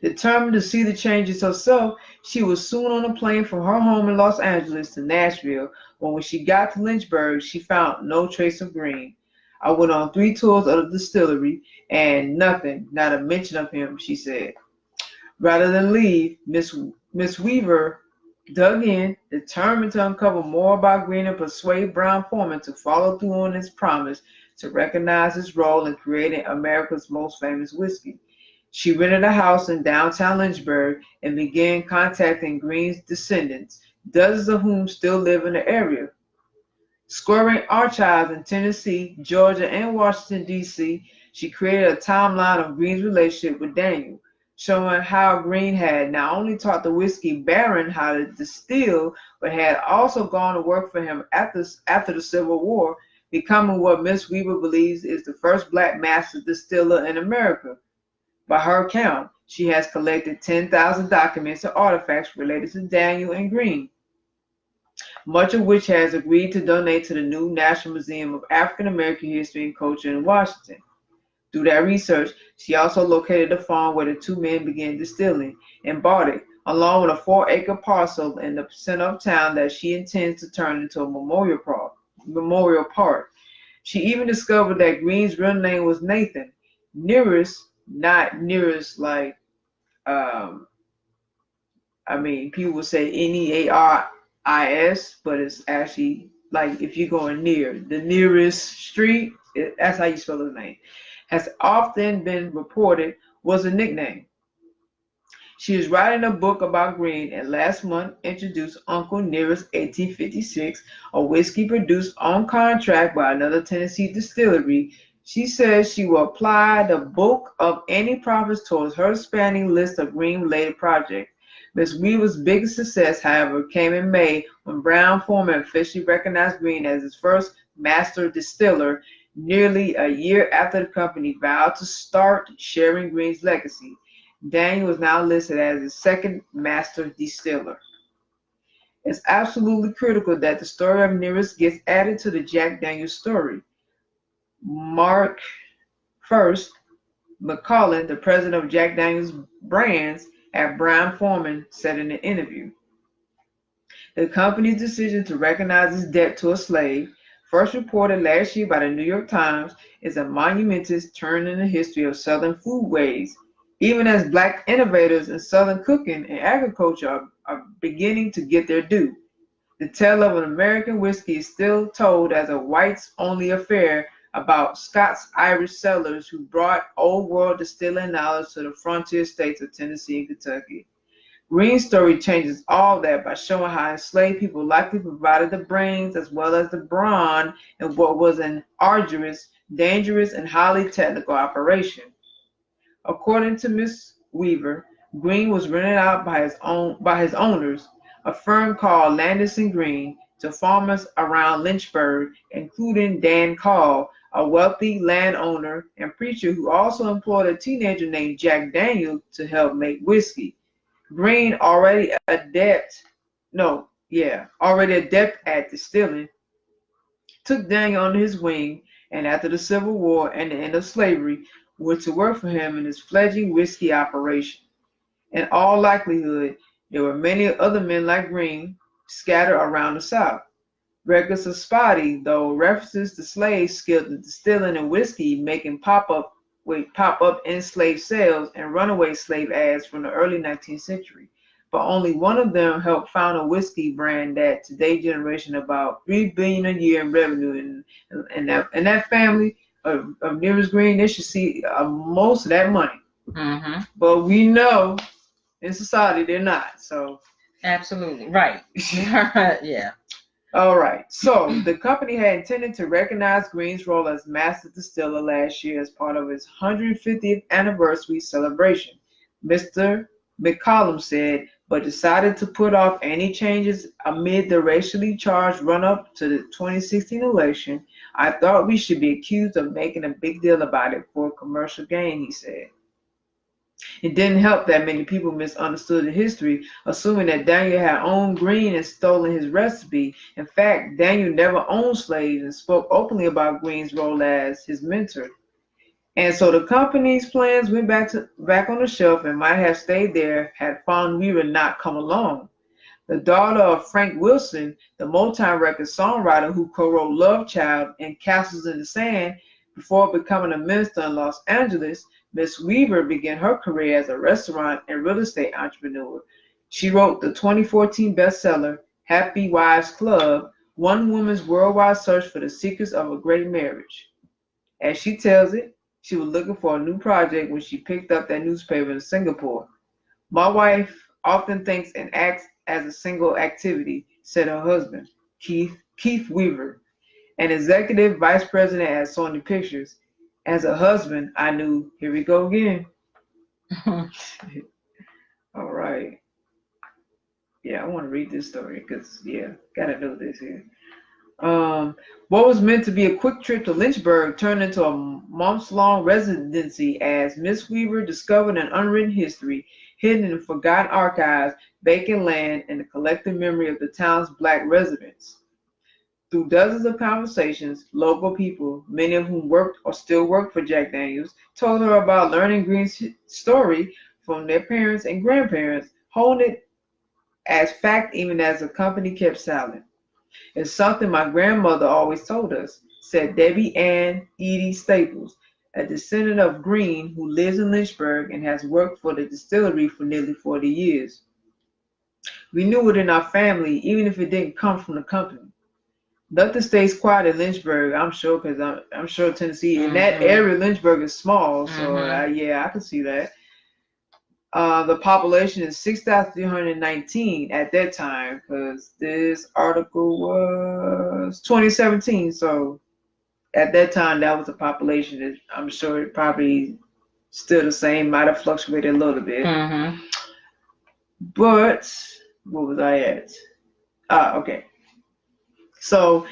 Determined to see the changes herself, she was soon on a plane from her home in Los Angeles to Nashville, but when she got to Lynchburg, she found no trace of Green. I went on 3 tours of the distillery, and nothing, not a mention of him, she said. Rather than leave, Miss Weaver dug in, determined to uncover more about Green and persuade Brown-Forman to follow through on his promise to recognize his role in creating America's most famous whiskey. She rented a house in downtown Lynchburg and began contacting Green's descendants, dozens of whom still live in the area. Scouring archives in Tennessee, Georgia, and Washington, D.C., she created a timeline of Green's relationship with Daniel, showing how Green had not only taught the whiskey baron how to distill, but had also gone to work for him after the Civil War, becoming what Miss Weaver believes is the first black master distiller in America. By her account, she has collected 10,000 documents and artifacts related to Daniel and Green, much of which has agreed to donate to the new National Museum of African American History and Culture in Washington. Through that research, she also located the farm where the 2 men began distilling and bought it, along with a 4-acre parcel in the center of town that she intends to turn into a memorial park. She even discovered that Green's real name was Nathan. Nearest, not nearest like, people would say Nearis, but it's actually like if you're going near the nearest street, that's how you spell his name, has often been reported was a nickname. She is writing a book about Green and last month introduced Uncle Nearest 1856, a whiskey produced on contract by another Tennessee distillery. She says she will apply the bulk of any profits towards her expanding list of Green-related projects. Miss Weaver's biggest success, however, came in May when Brown-Forman officially recognized Green as his first master distiller, nearly a year after the company vowed to start sharing Green's legacy. Daniel is now listed as his second master distiller. It's absolutely critical that the story of Nearest gets added to the Jack Daniels story. Mark First, McCullen, the president of Jack Daniels Brands at Brown-Forman, said in an interview, the company's decision to recognize its debt to a slave, first reported last year by the New York Times, is a monumentous turn in the history of Southern foodways, even as black innovators in Southern cooking and agriculture are beginning to get their due. The tale of an American whiskey is still told as a whites-only affair about Scots-Irish settlers who brought old world distilling knowledge to the frontier states of Tennessee and Kentucky. Green's story changes all that by showing how enslaved people likely provided the brains as well as the brawn in what was an arduous, dangerous, and highly technical operation. According to Miss Weaver, Green was rented out by his owners, a firm called Landis and Green, to farmers around Lynchburg, including Dan Call, a wealthy landowner and preacher who also employed a teenager named Jack Daniel to help make whiskey. Green, already adept at distilling, took Daniel under his wing, and after the Civil War and the end of slavery, went to work for him in his fledgling whiskey operation. In all likelihood, there were many other men like Green scattered around the South. Records are spotty, though references to slaves skilled in distilling and whiskey making pop up enslaved sales and runaway slave ads from the early 19th century. But only one of them helped found a whiskey brand that today's generation about $3 billion a year in revenue, and that family of Nearest Green, they should see most of that money. Mm-hmm. But we know in society they're not. So absolutely right. Yeah. All right. So the company had intended to recognize Green's role as master distiller last year as part of its 150th anniversary celebration. Mr. McCollum said, but decided to put off any changes amid the racially charged run-up to the 2016 election. I thought we should be accused of making a big deal about it for commercial gain, he said. It didn't help that many people misunderstood the history, assuming that Daniel had owned Green and stolen his recipe. In fact, Daniel never owned slaves and spoke openly about Green's role as his mentor. And so the company's plans went back on the shelf and might have stayed there had Fawn Weaver not come along. The daughter of Frank Wilson, the Motown record songwriter who co-wrote Love Child and Castles in the Sand before becoming a minister in Los Angeles, Miss Weaver began her career as a restaurant and real estate entrepreneur. She wrote the 2014 bestseller, Happy Wives Club, One Woman's Worldwide Search for the Secrets of a Great Marriage. As she tells it, she was looking for a new project when she picked up that newspaper in Singapore. My wife often thinks and acts as a single activity, said her husband, Keith Weaver, an executive vice president at Sony Pictures. As a husband, I knew, here we go again. All right. Yeah, I want to read this story because, gotta know this here. What was meant to be a quick trip to Lynchburg turned into a months-long residency as Miss Weaver discovered an unwritten history hidden in forgotten archives, vacant land, and the collective memory of the town's black residents. Through dozens of conversations, local people, many of whom worked or still work for Jack Daniels, told her about learning Green's story from their parents and grandparents, holding it as fact even as the company kept silent. It's something my grandmother always told us, said Debbie Ann Edie Staples, a descendant of Green who lives in Lynchburg and has worked for the distillery for nearly 40 years. We knew it in our family, even if it didn't come from the company. Nothing stays quiet in Lynchburg, I'm sure, because I'm sure Tennessee, in that area, Lynchburg is small, so I can see that. The population is 6,319 at that time, because this article was 2017, so at that time, that was the population. That I'm sure it probably still the same, might have fluctuated a little bit. But, what was I at? Okay. So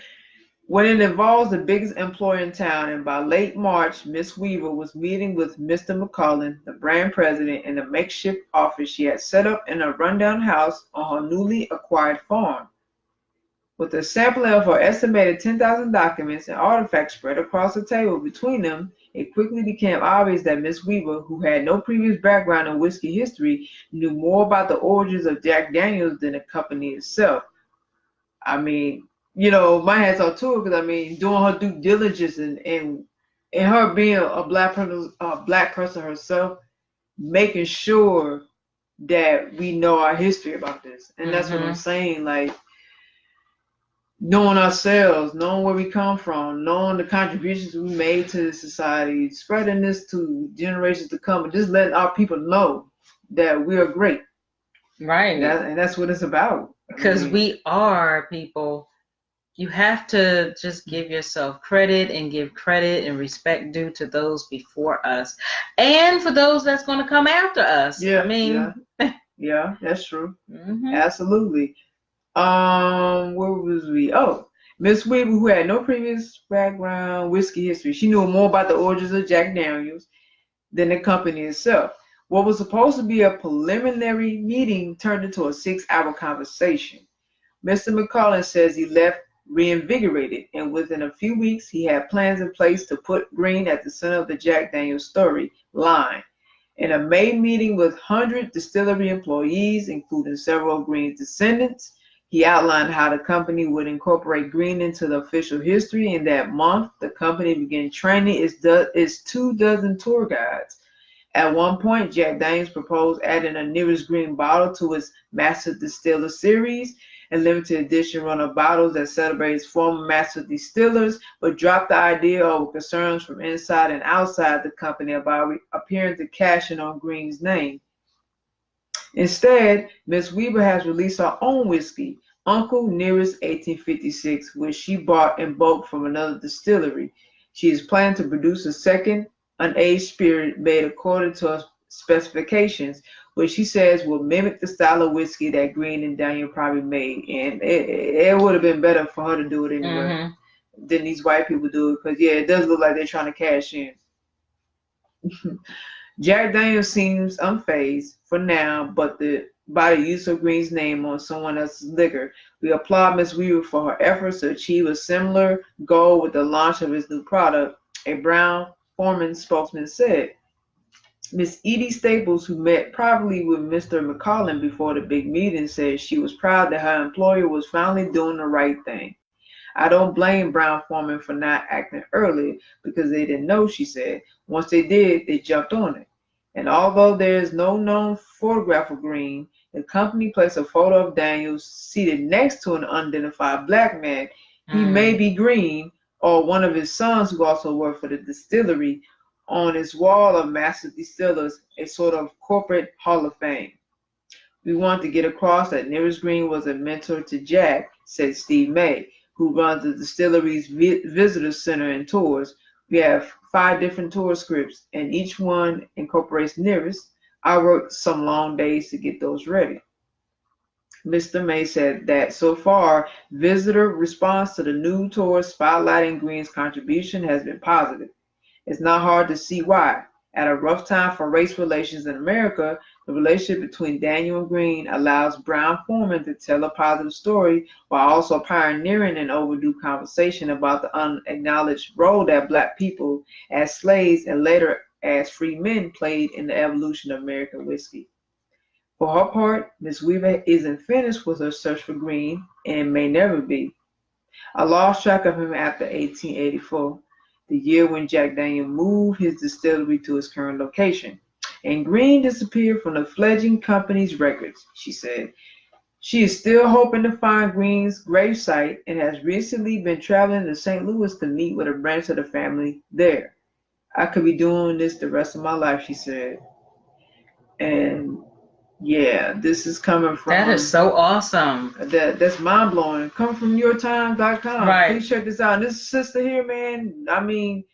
when it involves the biggest employer in town, and by late March, Miss Weaver was meeting with Mr. McCullen, the brand president, in a makeshift office she had set up in a rundown house on her newly acquired farm. With a sampling of her estimated 10,000 documents and artifacts spread across the table between them, It quickly became obvious that Miss Weaver, who had no previous background in whiskey history, knew more about the origins of Jack Daniels than the company itself. I mean, my hats off to her because doing her due diligence and her being a black person herself, making sure that we know our history about this. And that's what I'm saying. Like, knowing ourselves, knowing where we come from, knowing the contributions we made to the society, spreading this to generations to come, and just letting our people know that we are great. Right. And that's what it's about. Because we are people. You have to just give yourself credit and give credit and respect due to those before us, and for those that's going to come after us. Yeah, I mean, yeah, that's true. Absolutely. Where was we? Oh, Miss Weaver, who had no previous background whiskey history, she knew more about the origins of Jack Daniels than the company itself. What was supposed to be a preliminary meeting turned into a 6-hour conversation. Mr. McCollin says he left reinvigorated, and within a few weeks he had plans in place to put Green at the center of the Jack Daniels story line. In a May meeting with 100 distillery employees, including several of Green's descendants, he outlined how the company would incorporate Green into the official history. In that month, the company began training its 24 tour guides. At one point, Jack Daniels proposed adding a Nearest Green bottle to its Master Distiller series, a limited edition run of bottles that celebrates former master distillers, but dropped the idea over concerns from inside and outside the company about appearing to cash in on Green's name. Instead, Miss Weaver has released her own whiskey, Uncle Nearest 1856, which she bought in bulk from another distillery. She is planning to produce a second unaged spirit made according to her specifications, which she says will mimic the style of whiskey that Green and Daniel probably made. And it would have been better for her to do it anyway than these white people do it, because it does look like they're trying to cash in. Jack Daniels seems unfazed for now, but by the use of Green's name on someone else's liquor. We applaud Ms. Weaver for her efforts to achieve a similar goal with the launch of his new product, a Brown-Forman spokesman said. Miss Edie Staples, who met privately with Mr. McCollin before the big meeting, said she was proud that her employer was finally doing the right thing. I don't blame Brown-Forman for not acting early because they didn't know, she said. Once they did, they jumped on it. And although there is no known photograph of Green, the company placed a photo of Daniels seated next to an unidentified black man. He may be Green or one of his sons who also worked for the distillery on its wall of master distillers, a sort of corporate hall of fame. We want to get across that Nearest Green was a mentor to Jack, said Steve May, who runs the distillery's visitor center and tours. We have 5 different tour scripts, and each one incorporates Nearest. I worked some long days to get those ready. Mr. May said that so far, visitor response to the new tour spotlighting Green's contribution has been positive. It's not hard to see why. At a rough time for race relations in America, the relationship between Daniel and Green allows Brown-Forman to tell a positive story while also pioneering an overdue conversation about the unacknowledged role that black people as slaves and later as free men played in the evolution of American whiskey. For her part, Miss Weaver isn't finished with her search for Green and may never be. I lost track of him after 1884. The year when Jack Daniel moved his distillery to its current location, and Green disappeared from the fledgling company's records, she said. She is still hoping to find Green's gravesite and has recently been traveling to St. Louis to meet with a branch of the family there. I could be doing this the rest of my life, she said. And this is coming from... That is so awesome. That's mind-blowing. Coming from yourtime.com. Right. Please check this out. This sister here, man,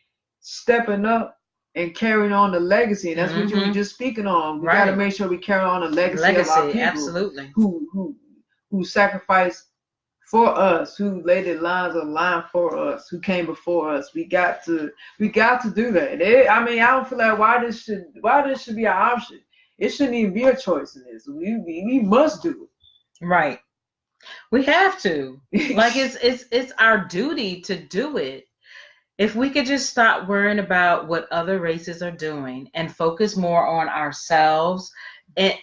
stepping up and carrying on the legacy. And that's what you were just speaking on. We got to make sure we carry on the legacy of our people. Absolutely. Who sacrificed for us, who laid the lines of line for us, who came before us. We got to do that. I don't feel like why this should be an option. It shouldn't even be a choice in this. We must do it. Right. We have to. Like it's our duty to do it. If we could just stop worrying about what other races are doing and focus more on ourselves, and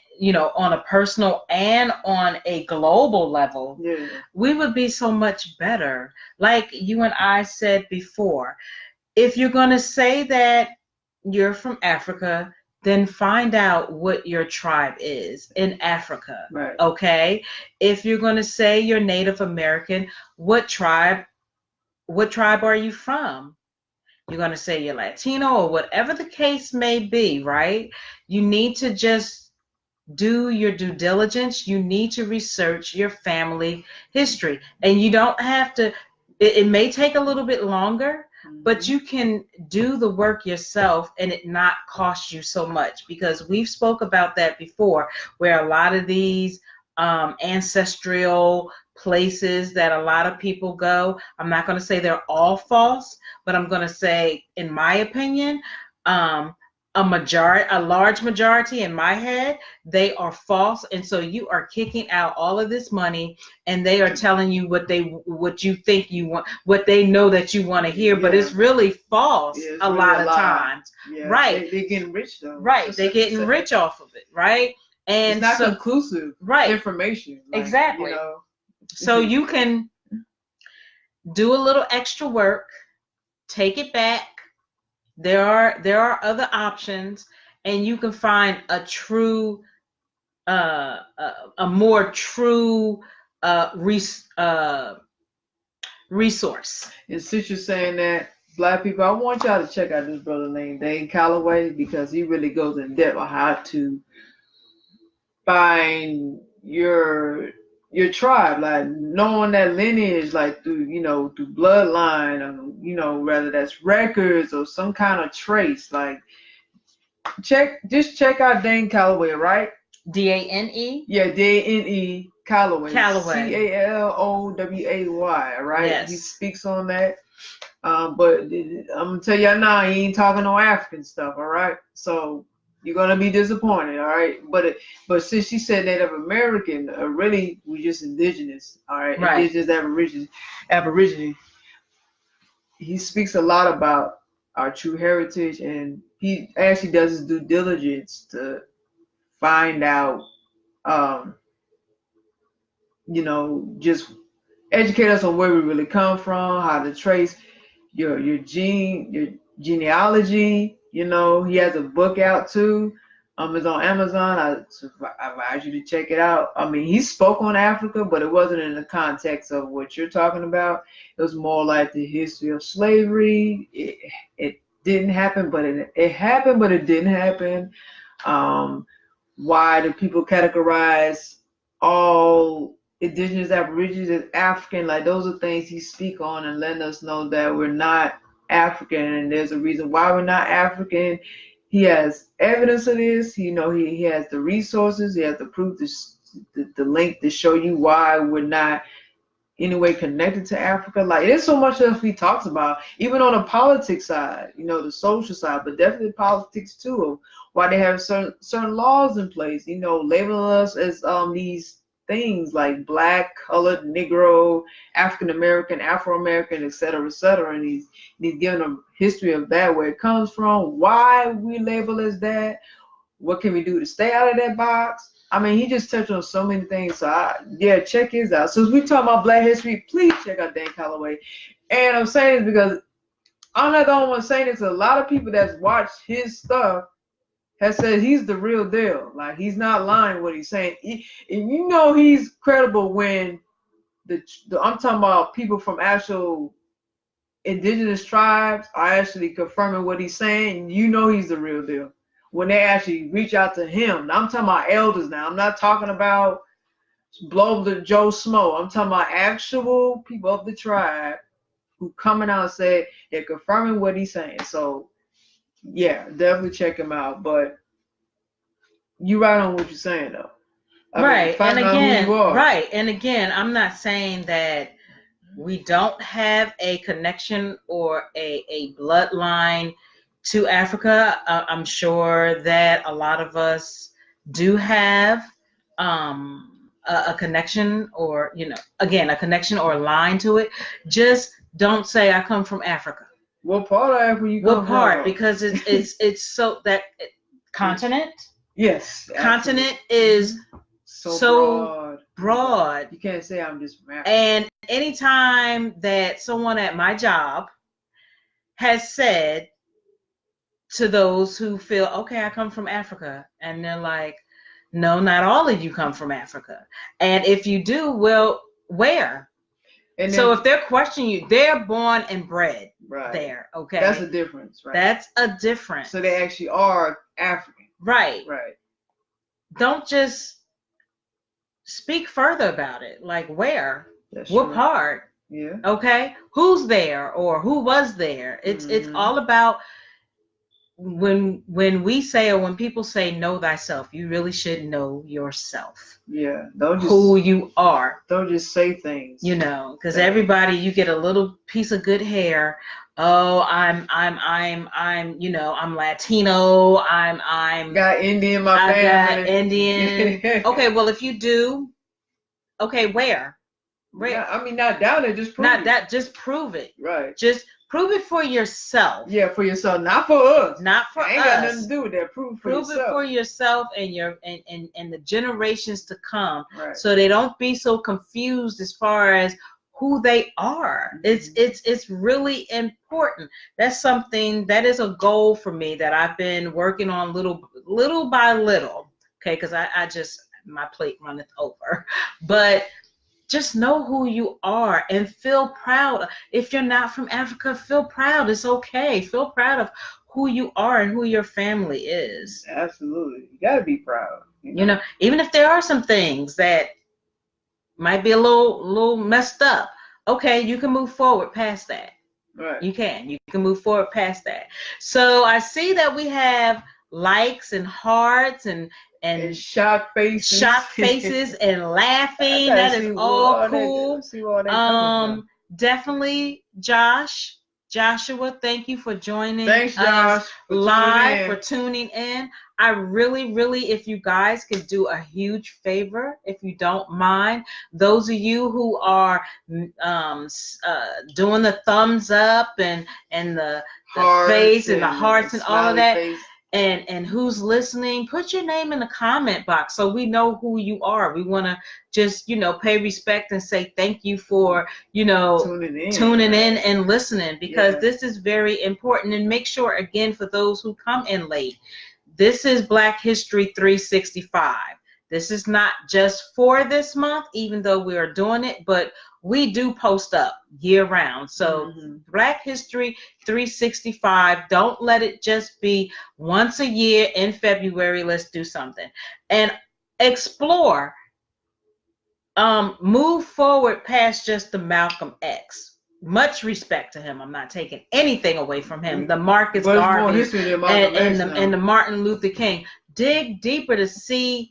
on a personal and on a global level, Yeah. we would be so much better. Like you and I said before, if you're going to say that you're from Africa, then find out what your tribe is in Africa. Right. Okay? If you're going to say you're Native American, what tribe are you from? You're going to say you're Latino or whatever the case may be, right? You need to just do your due diligence. You need to research your family history. And you don't have to, it may take a little bit longer, but you can do the work yourself and it not cost you so much, because we've spoke about that before, where a lot of these ancestral places that a lot of people go, I'm not going to say they're all false, but I'm going to say, in my opinion, a large majority in my head, they are false. And so you are kicking out all of this money, and they are telling you what you think you want, what they know that you want to hear, but it's really false. It's a really lot of times. Yeah, right. They're getting rich though. Right. They're getting rich off of it. Right. And it's not conclusive information. Exactly. So you can do a little extra work, take it back. There are other options, and you can find a more true resource. And since you're saying that, Black people, I want y'all to check out this brother named Dane Calloway, because he really goes in depth on how to find your tribe, like knowing that lineage, like through bloodline, or whether that's records or some kind of trace. Like check out Dane Calloway, right? Dane. Yeah, Dane Calloway. Calloway, right? Yes. He speaks on that. But I'm gonna tell y'all now, he ain't talking no African stuff, all right? So you're gonna be disappointed, all right? But since she said Native American, really we just indigenous, all right? Right. Indigenous Aborigine. He speaks a lot about our true heritage, and he actually does his due diligence to find out, just educate us on where we really come from, how to trace your genealogy. He has a book out too. It's on Amazon. I advise you to check it out. I mean, he spoke on Africa, but it wasn't in the context of what you're talking about. It was more like the history of slavery. It didn't happen, but it happened, but it didn't happen. Why do people categorize all indigenous Aborigines as African? Like, those are things he speak on, and letting us know that we're not African, and there's a reason why we're not African. He has evidence of this. He has the resources. He has the proof, the link to show you why we're not anyway connected to Africa. Like, there's so much else he talks about, even on the politics side, the social side, but definitely politics too, of why they have certain laws in place, labeling us as these things like Black, colored, Negro, African American, Afro American, et cetera, and he's giving a history of that, where it comes from, why we label as that, what can we do to stay out of that box. I mean, he just touched on so many things. So check his out. So as we talk about Black history, please check out Dan Calloway. And I'm saying this because I'm not the only one saying this. A lot of people that's watched his stuff has said he's the real deal. Like, he's not lying what he's saying. And he's credible when I'm talking about people from actual indigenous tribes are actually confirming what he's saying. He's the real deal when they actually reach out to him. I'm talking about elders now. I'm not talking about blow the Joe Smo. I'm talking about actual people of the tribe who coming out and say they're confirming what he's saying. So yeah, definitely check him out. But you right on what you're saying though. Right. And again, I'm not saying that we don't have a connection or a bloodline to Africa. I'm sure that a lot of us do have a connection, or a connection or a line to it. Just don't say I come from Africa. What part of Africa you What come part? from? Because it's so that continent. Yes. Continent Absolutely. is So broad. You can't say I'm just from Africa. And anytime that someone at my job has said to those who feel, okay, I come from Africa, and they're like, no, not all of you come from Africa. And if you do, well, where? And so if they're questioning you, they're born and bred there. Okay. That's a difference, right? That's a difference. So they actually are African. Right. Right. Don't just speak further about it. Like where? That's what true. Part? Yeah. Okay. Who's there or who was there? It's all about when we say, or when people say know thyself, you really should know yourself. Yeah. Don't just who you are. Don't just say things. You know, because everybody, you get a little piece of good hair. Oh, I'm you know, I'm Latino. I'm got Indian in my family. I got Indian. Okay, well if you do, okay, where? Yeah, I mean, not doubt it, just prove it. Not that, just prove it. Right. Just prove it for yourself. Yeah, for yourself, not for us. Not for us. Ain't got nothing to do with that. Prove it for yourself and your and the generations to come. Right. So they don't be so confused as far as who they are. It's really important. That's something that is a goal for me that I've been working on little by little. Okay, because I just, my plate runneth over. But just know who you are and feel proud. If you're not from Africa, feel proud. It's okay. Feel proud of who you are and who your family is. Absolutely. You got to be proud. You know, even if there are some things that might be a little messed up, okay, you can move forward past that. Right. You can move forward past that. So I see that we have likes and hearts and shocked faces and laughing. That is all cool. Definitely Joshua, thank you for joining us live, for tuning in. I really, if you guys could do a huge favor, if you don't mind, those of you who are doing the thumbs up and the face and the hearts and all of that. Face. And who's listening, put your name in the comment box so we know who you are. We want to just, you know, pay respect and say thank you for, you know, tuning in and listening, because this is very important. And make sure, again, for those who come in late, this is Black History 365. This is not just for this month, even though we are doing it, but we do post up year round. So Black History 365, don't let it just be once a year in February, let's do something. And explore, move forward past just the Malcolm X. Much respect to him. I'm not taking anything away from him. The Marcus Garvey and the Martin Luther King. Dig deeper to see.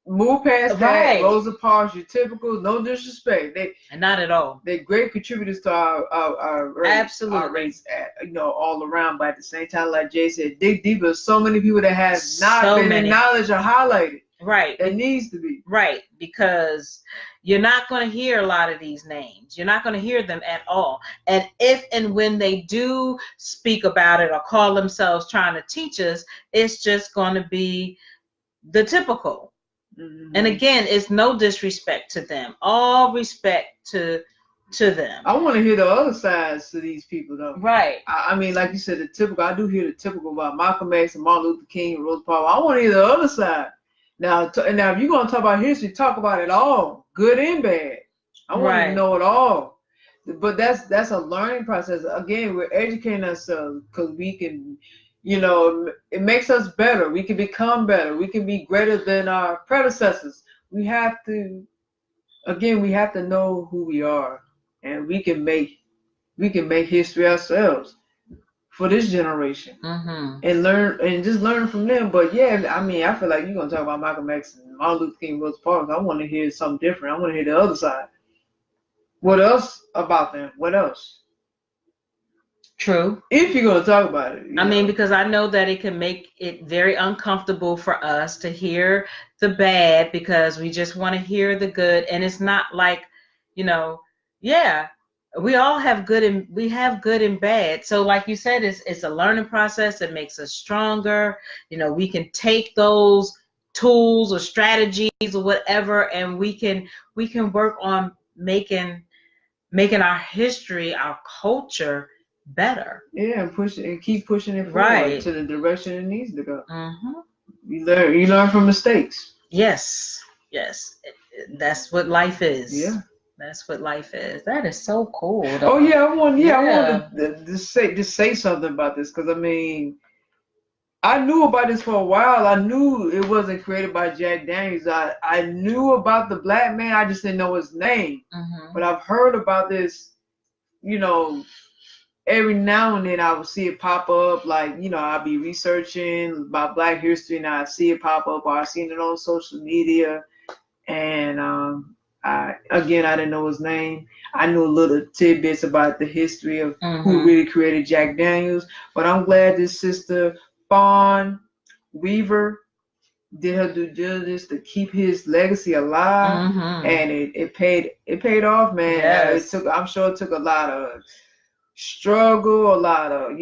Move past that. Rosa Parks, your typical, no disrespect. Not at all. They're great contributors to our race. Absolutely. Our race, you know, all around. But at the same time, like Jay said, dig deeper. So many people that have not been acknowledged or highlighted. Right. That needs to be. Right. Because you're not going to hear a lot of these names. You're not going to hear them at all. And if and when they do speak about it or call themselves trying to teach us, it's just going to be the typical. And again, it's no disrespect to them. All respect to them. I want to hear the other sides to these people, though. Right. I mean, like you said, the typical. I do hear the typical about Malcolm X and Martin Luther King and Rosa Parks. I want to hear the other side. Now, if you're going to talk about history, talk about it all, good and bad. I want to know it all. But that's a learning process. Again, we're educating ourselves because we can. You know, it makes us better. We can become better. We can be greater than our predecessors. We have to know who we are, and we can make history ourselves for this generation, and learn from them. But yeah, I mean, I feel like you're gonna talk about Malcolm X and Martin Luther King, Rosa Parks. I want to hear something different. I want to hear the other side. What else about them? What else? True. If you're going to talk about it. I mean, because I know that it can make it very uncomfortable for us to hear the bad, because we just want to hear the good. And it's not like, you know, we all have good and we have good and bad. So like you said, it's a learning process that makes us stronger. You know, we can take those tools or strategies or whatever, and we can work on making our history, our culture better. Yeah, and push it and keep pushing it forward Right. to the direction it needs to go. Mm-hmm. You learn from mistakes. Yes. Yes. That's what life is. Yeah. That's what life is. That is so cool. Oh yeah, I want Yeah. to say something about this because I mean I knew about this for a while. I knew it wasn't created by Jack Daniels. I knew about the black man. I just didn't know his name. Mm-hmm. But I've heard about this, you know, every now and then I would see it pop up. Like, I'll be researching about Black history and I see it pop up or I've seen it on social media. And I didn't know his name. I knew a little tidbits about the history of who really created Jack Daniels. But I'm glad this sister Fawn Weaver did her due diligence to keep his legacy alive, and it paid off, man. Yes. I'm sure it took a lot of struggle, a lot of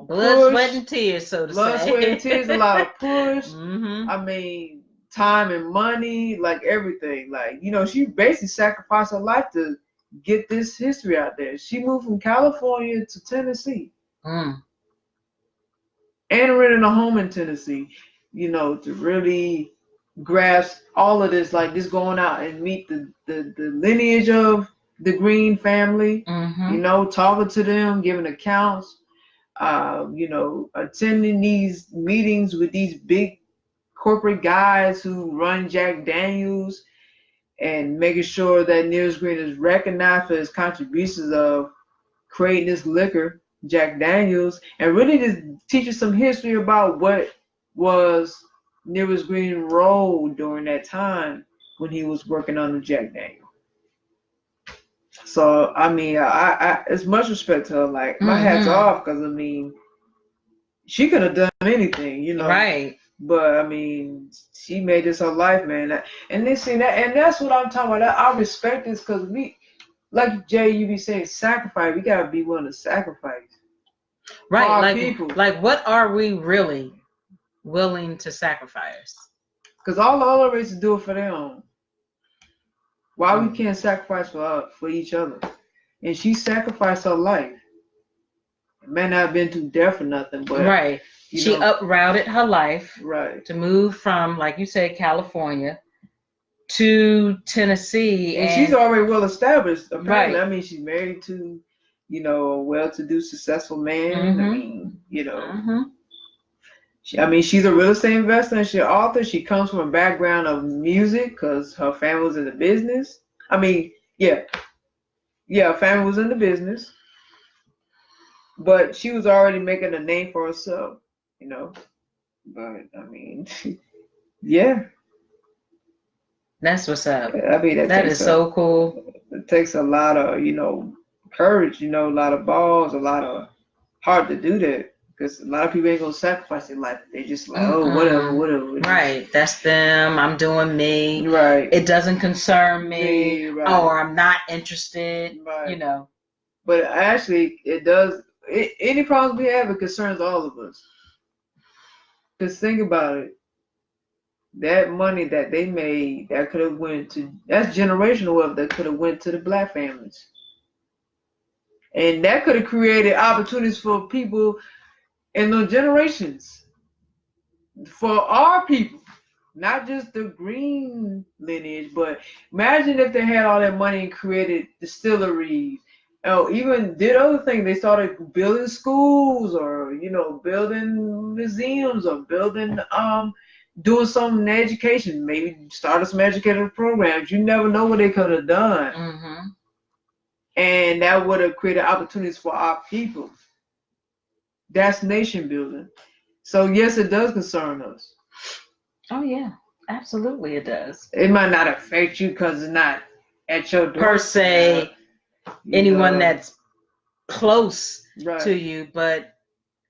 blood, push, sweat, and tears, so to blood, say. sweat, and tears, a lot of push. I mean, time and money, like everything. Like she basically sacrificed her life to get this history out there. She moved from California to Tennessee. And renting a home in Tennessee, to really grasp all of this, like just going out and meet the lineage of the Green family, talking to them, giving accounts, attending these meetings with these big corporate guys who run Jack Daniels and making sure that Nears Green is recognized for his contributions of creating this liquor, Jack Daniels, and really just teach us some history about what was Nearest Green role during that time when he was working on the Jack Daniel. So I mean, I it's much respect to her. Like my hat's off because I mean, she could have done anything, Right. But I mean, she made this her life, man. And that's what I'm talking about. I respect this because like Jay, you be saying sacrifice. We gotta be willing to sacrifice. Right. For our like people. like what are we really willing to sacrifice? Because all the other races do it for their own. Why we can't sacrifice for each other? And she sacrificed her life. It may not have been to death or nothing, but right. She uprooted her life to move from, like you said, California to Tennessee, and she's already well established. Apparently, right. I mean, she's married to, a well-to-do, successful man. I mean, she's a real estate investor and she's an author. She comes from a background of music because her family was in the business. I mean, her family was in the business, but she was already making a name for herself, But I mean, yeah. That's what's up. I mean, that is so cool. It takes a lot of, courage, a lot of balls, a lot of heart to do that. Because a lot of people ain't gonna sacrifice their life. They just like, whatever. Right. That's them. I'm doing me. Right. It doesn't concern me. Right. Or I'm not interested. Right. But actually, it does. Any problems we have, it concerns all of us. Because think about it. That money that they made, that could have went to, that's generational wealth that could have went to the black families. And that could have created opportunities for people in those generations. For our people. Not just the green lineage, but imagine if they had all that money and created distilleries. Even did other things. They started building schools or, building museums or building, doing something in education. Maybe started some educational programs. You never know what they could have done. And that would have created opportunities for our people. That's nation building. So yes, it does concern us. Oh yeah, absolutely it does. It might not affect you because it's not at your door per se, anyone that's close to you, but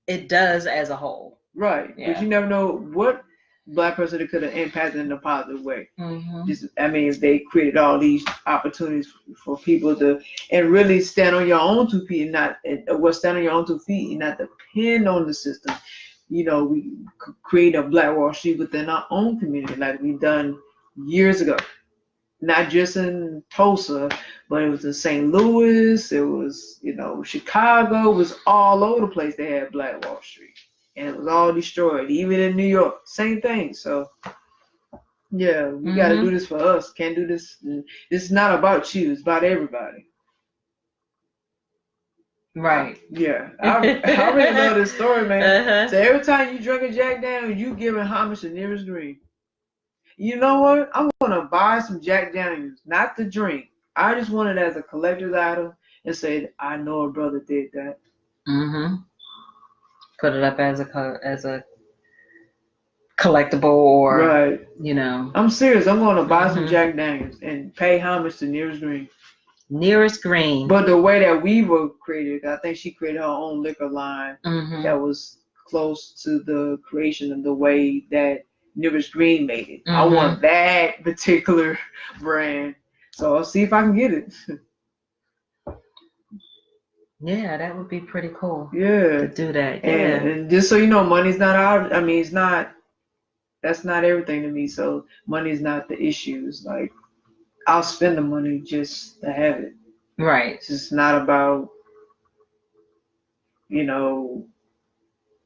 it does as a whole. Right. Yeah. But you never know what black person that could have impacted in a positive way. Mm-hmm. Just, I mean, if they created all these opportunities for people to and really stand on your own 2 feet and not stand on your own 2 feet and not depend on the system. You know, we create a Black Wall Street within our own community, like we've done years ago. Not just in Tulsa, but it was in St. Louis, it was, Chicago, it was all over the place they had Black Wall Street. And it was all destroyed. Even in New York, same thing. So, yeah, we got to do this for us. Can't do this. This is not about you. It's about everybody. Right. Yeah. I really love this story, man. So every time you drink a Jack Daniels, you giving homage to Nearest Green. You know what? I'm going to buy some Jack Daniels, not the drink. I just want it as a collector's item and say, I know a brother did that. Mm-hmm. Put it up as a collectible or, right. I'm serious. I'm going to buy some Jack Daniels and pay homage to Nearest Green. Nearest Green. But the way that we were created, I think she created her own liquor line that was close to the creation of the way that Nearest Green made it. I want that particular brand. So I'll see if I can get it. Yeah, that would be pretty cool. Yeah. To do that. Yeah. And just so you know, money's not that's not everything to me. So money is not the issue. It's like, I'll spend the money just to have it. Right. It's just not about,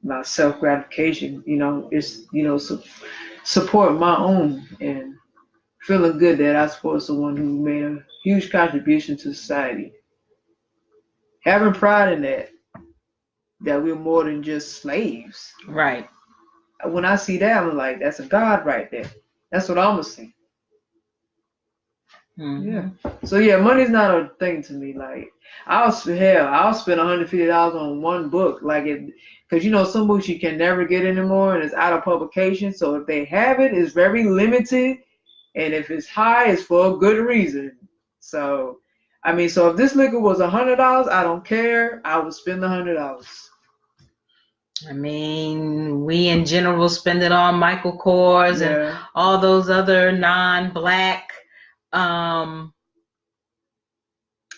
my self-gratification. It's, support my own and feeling good that I support someone who made a huge contribution to society. Having pride in that we're more than just slaves. Right. When I see that, I'm like, that's a God right there. That's what I'm going to see. Yeah. So yeah, money's not a thing to me. Like, I'll spend $150 on one book, because some books you can never get anymore and it's out of publication. So if they have it, it's very limited, and if it's high, it's for a good reason. So, so if this liquor was $100, I don't care. I would spend the $100. We in general spend it on Michael Kors and all those other non-black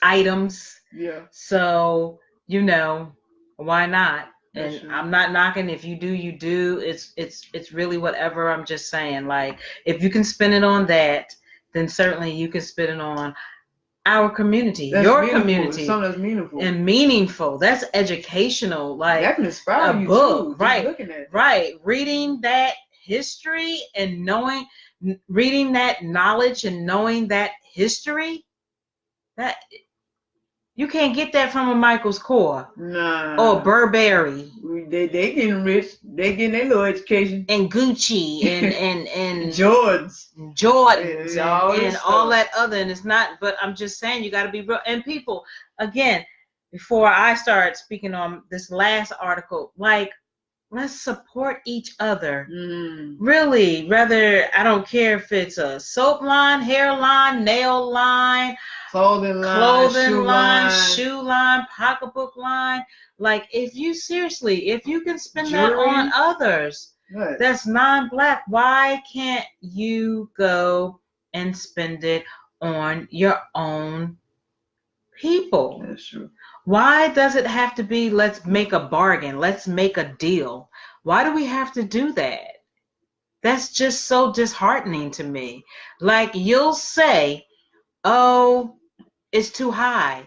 items. Yeah. So, why not? And I'm not knocking. If you do, you do. It's really whatever. I'm just saying, like, if you can spend it on that, then certainly you can spend it on our community, your community. Something that's meaningful. And meaningful. That's educational. Like, that can inspire you book, too. Right. Looking at it. Right. Reading that history and reading that knowledge and knowing that history, that you can't get that from a Michael's Kors. Nah. Or Burberry. They getting rich. They getting their little education. And Gucci and Jordans and all that other. And it's not, but I'm just saying, you got to be real. And people, again, before I start speaking on this last article, like, let's support each other. Really, I don't care if it's a soap line, hair line, nail line, clothing line, shoe line, pocketbook line. Like, if you can spend that on others, that's non-black, why can't you go and spend it on your own people? That's true. Why does it have to be, let's make a bargain, let's make a deal? Why do we have to do that? That's just so disheartening to me. Like, you'll say, oh, it's too high,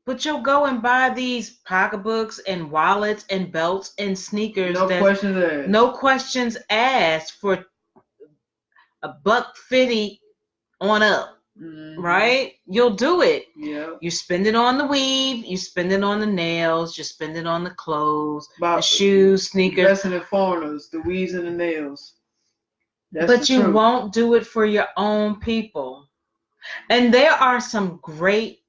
but you'll go and buy these pocketbooks and wallets and belts and sneakers. No questions asked for $150 on up. Right? You'll do it. Yeah. You spend it on the weave, you spend it on the nails, you spend it on the clothes, the shoes, sneakers. Dressing the foreigners, the weaves and the nails. But you won't do it for your own people. And there are some great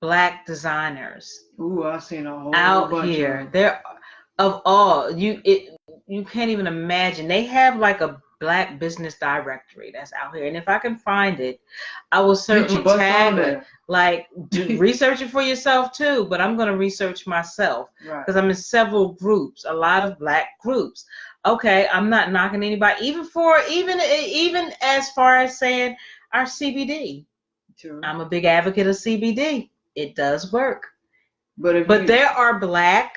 black designers. Ooh, I've seen a whole out bunch here. There of all. You can't even imagine. They have like a Black business directory that's out here, and if I can find it, I will certainly tag it. Like, do research it for yourself too, but I'm going to research myself because I'm in several groups, a lot of Black groups. Okay, I'm not knocking anybody, even as far as saying our CBD. Sure. I'm a big advocate of CBD. It does work. But There are black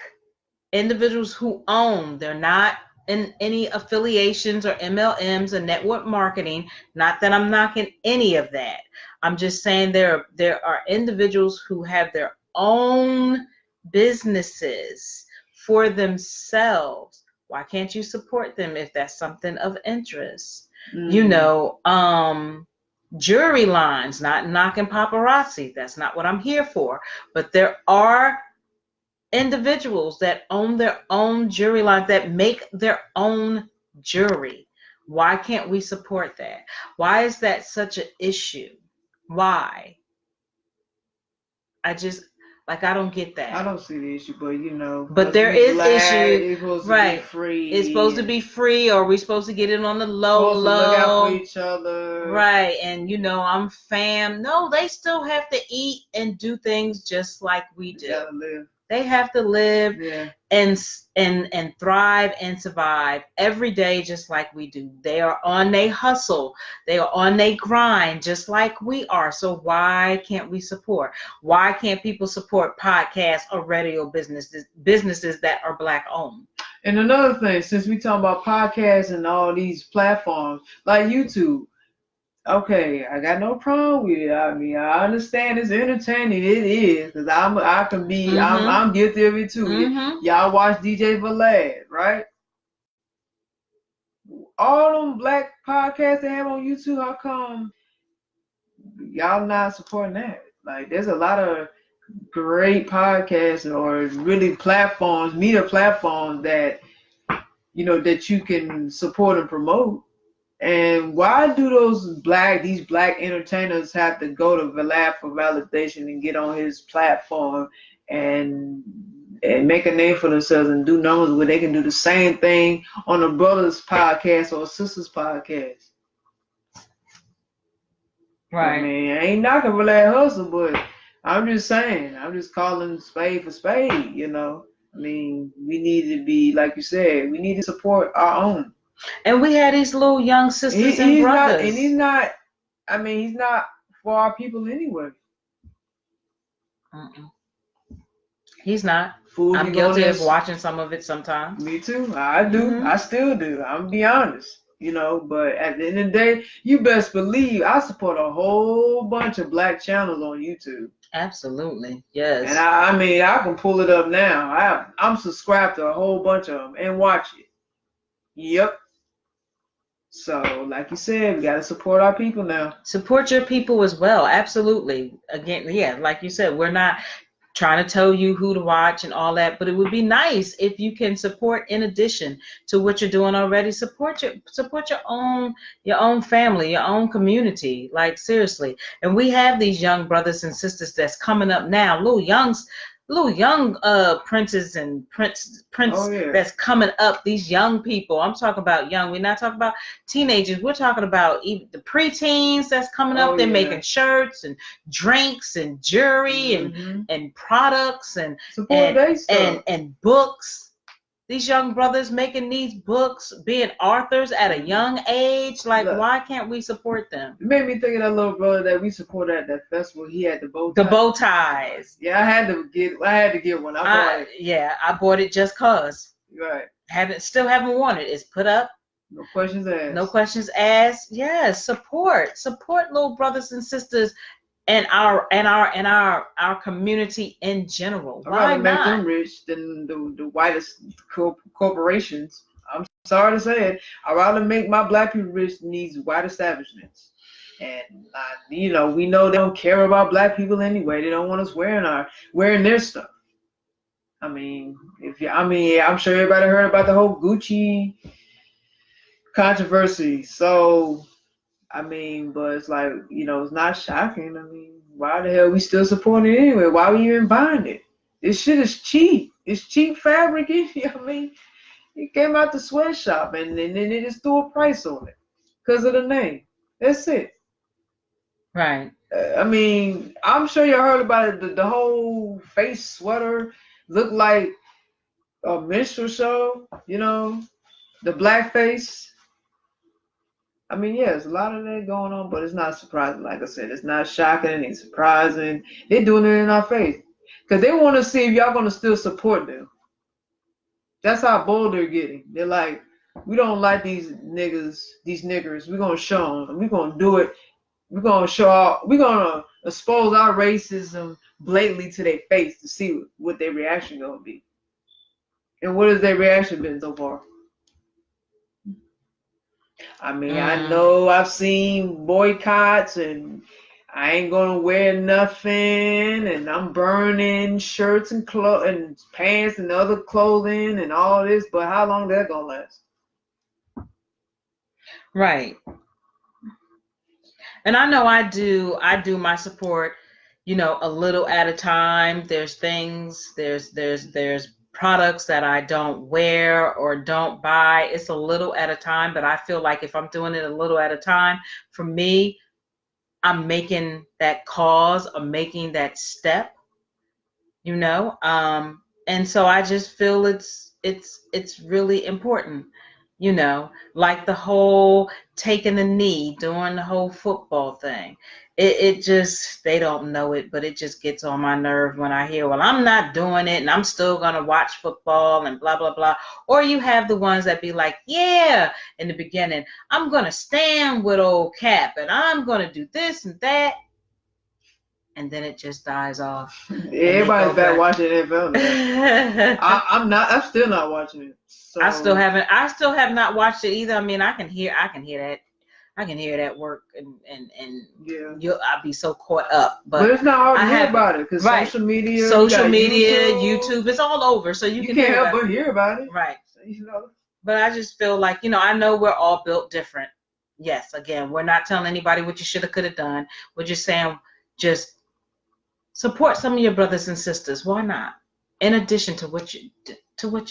individuals who own, they're not in any affiliations or MLMs or network marketing. Not that I'm knocking any of that. I'm just saying there are individuals who have their own businesses for themselves. Why can't you support them if that's something of interest? Jewelry lines, not knocking paparazzi. That's not what I'm here for. But there are individuals that own their own jewelry lines, that make their own jewelry. Why can't we support that? Why is that such an issue? Why? I don't get that. I don't see the issue, but But there is issue, it's supposed to right? be free. It's supposed to be free, or we're supposed to get it on the low, supposed to look out for each other, right? And I'm fam. No, they still have to eat and do things just like we do. They gotta live. They have to live, yeah, and thrive and survive every day just like we do. They are on their hustle. They are on their grind just like we are. So why can't we support? Why can't people support podcasts or radio businesses that are black owned? And another thing, since we talking about podcasts and all these platforms like YouTube, okay, I got no problem with it. I mean, I understand it's entertaining. It is, because I'm guilty of it too. Y'all watch DJ Vlad, right? All them black podcasts they have on YouTube, how come y'all not supporting that? Like, there's a lot of great podcasts or really platforms, media platforms that that you can support and promote. And why do these black entertainers have to go to Vlad for validation and get on his platform and make a name for themselves and do numbers where they can do the same thing on a brother's podcast or a sister's podcast? Right. I mean, I ain't knocking Vlad hustle, but I'm just saying, I'm just calling spade for spade, I mean, we need to be, like you said, we need to support our own. And we had these little young sisters and brothers. He's not for our people anyway. He's not. I'm guilty of watching some of it sometimes. Me too. I do. I still do. I'm gonna be honest. But at the end of the day, you best believe I support a whole bunch of black channels on YouTube. Absolutely, yes. And I can pull it up now. I'm subscribed to a whole bunch of them and watch it. Yep. So, like you said, we got to support our people now. Support your people as well. Absolutely. Again, yeah, like you said, we're not trying to tell you who to watch and all that, but it would be nice if you can support, in addition to what you're doing already, support your own family, your own community. Like, seriously. And we have these young brothers and sisters that's coming up now, little young princes and prince that's coming up. These young people, I'm talking about young. We're not talking about teenagers. We're talking about even the preteens that's coming up. They're making shirts and drinks and jewelry and products and books. These young brothers making these books, being authors at a young age. Like, why can't we support them? It made me think of that little brother that we supported at that festival. He had the bow ties. The bow ties. Yeah, I had to get one. I bought it just cause. Right. Still haven't worn it. It's put up. No questions asked. No questions asked. Yes, support little brothers and sisters and our community in general. Why not? Make them rich than the whitest corporations. I'm sorry to say it. I'd rather make my black people rich than these white establishments. And we know they don't care about black people anyway. They don't want us wearing their stuff. I mean, I'm sure everybody heard about the whole Gucci controversy. So, but it's like, it's not shocking. I mean, why the hell we still supporting it anyway? Why are we even buying it? This shit is cheap. It's cheap fabric. It came out the sweatshop and then they just threw a price on it because of the name. That's it. Right. I'm sure you heard about it. The whole face sweater looked like a minstrel show, The blackface. I mean, yeah, there's a lot of that going on, but it's not surprising. Like I said, it's not shocking. It's surprising. They're doing it in our face because they want to see if y'all gonna still support them. That's how bold they're getting. They're like, we don't like these niggas, these niggers. We're gonna show them. We're gonna do it. We're gonna show out. We're gonna expose our racism blatantly to their face to see what their reaction gonna be. And what has their reaction been so far? I mean, I know I've seen boycotts and I ain't gonna wear nothing and I'm burning shirts and clothes and pants and other clothing and all this, but how long that gonna last? Right. And I know I do my support, a little at a time. There's things, there's products that I don't wear or don't buy. It's a little at a time, but I feel like if I'm doing it a little at a time, for me, I'm making that cause, I'm making that step, and so I just feel it's really important, like the whole taking the knee during the whole football thing. It just, they don't know it, but it just gets on my nerve when I hear, well, I'm not doing it and I'm still gonna watch football and blah blah blah. Or you have the ones that be like, yeah, in the beginning, I'm gonna stand with old Cap and I'm gonna do this and that, and then it just dies off. Everybody's back watching NFL now. I'm not. I'm still not watching it. So. I still have not watched it either. I mean, I can hear that. I can hear it at work, and yeah, I'll be so caught up. But it's not hard to hear about it because right. social media, YouTube, it's all over, so you can can't help but hear about it. Right. So, But I just feel like, I know we're all built different. Yes, again, we're not telling anybody what you should have, could have done. We're just saying, just support some of your brothers and sisters. Why not? In addition to what you're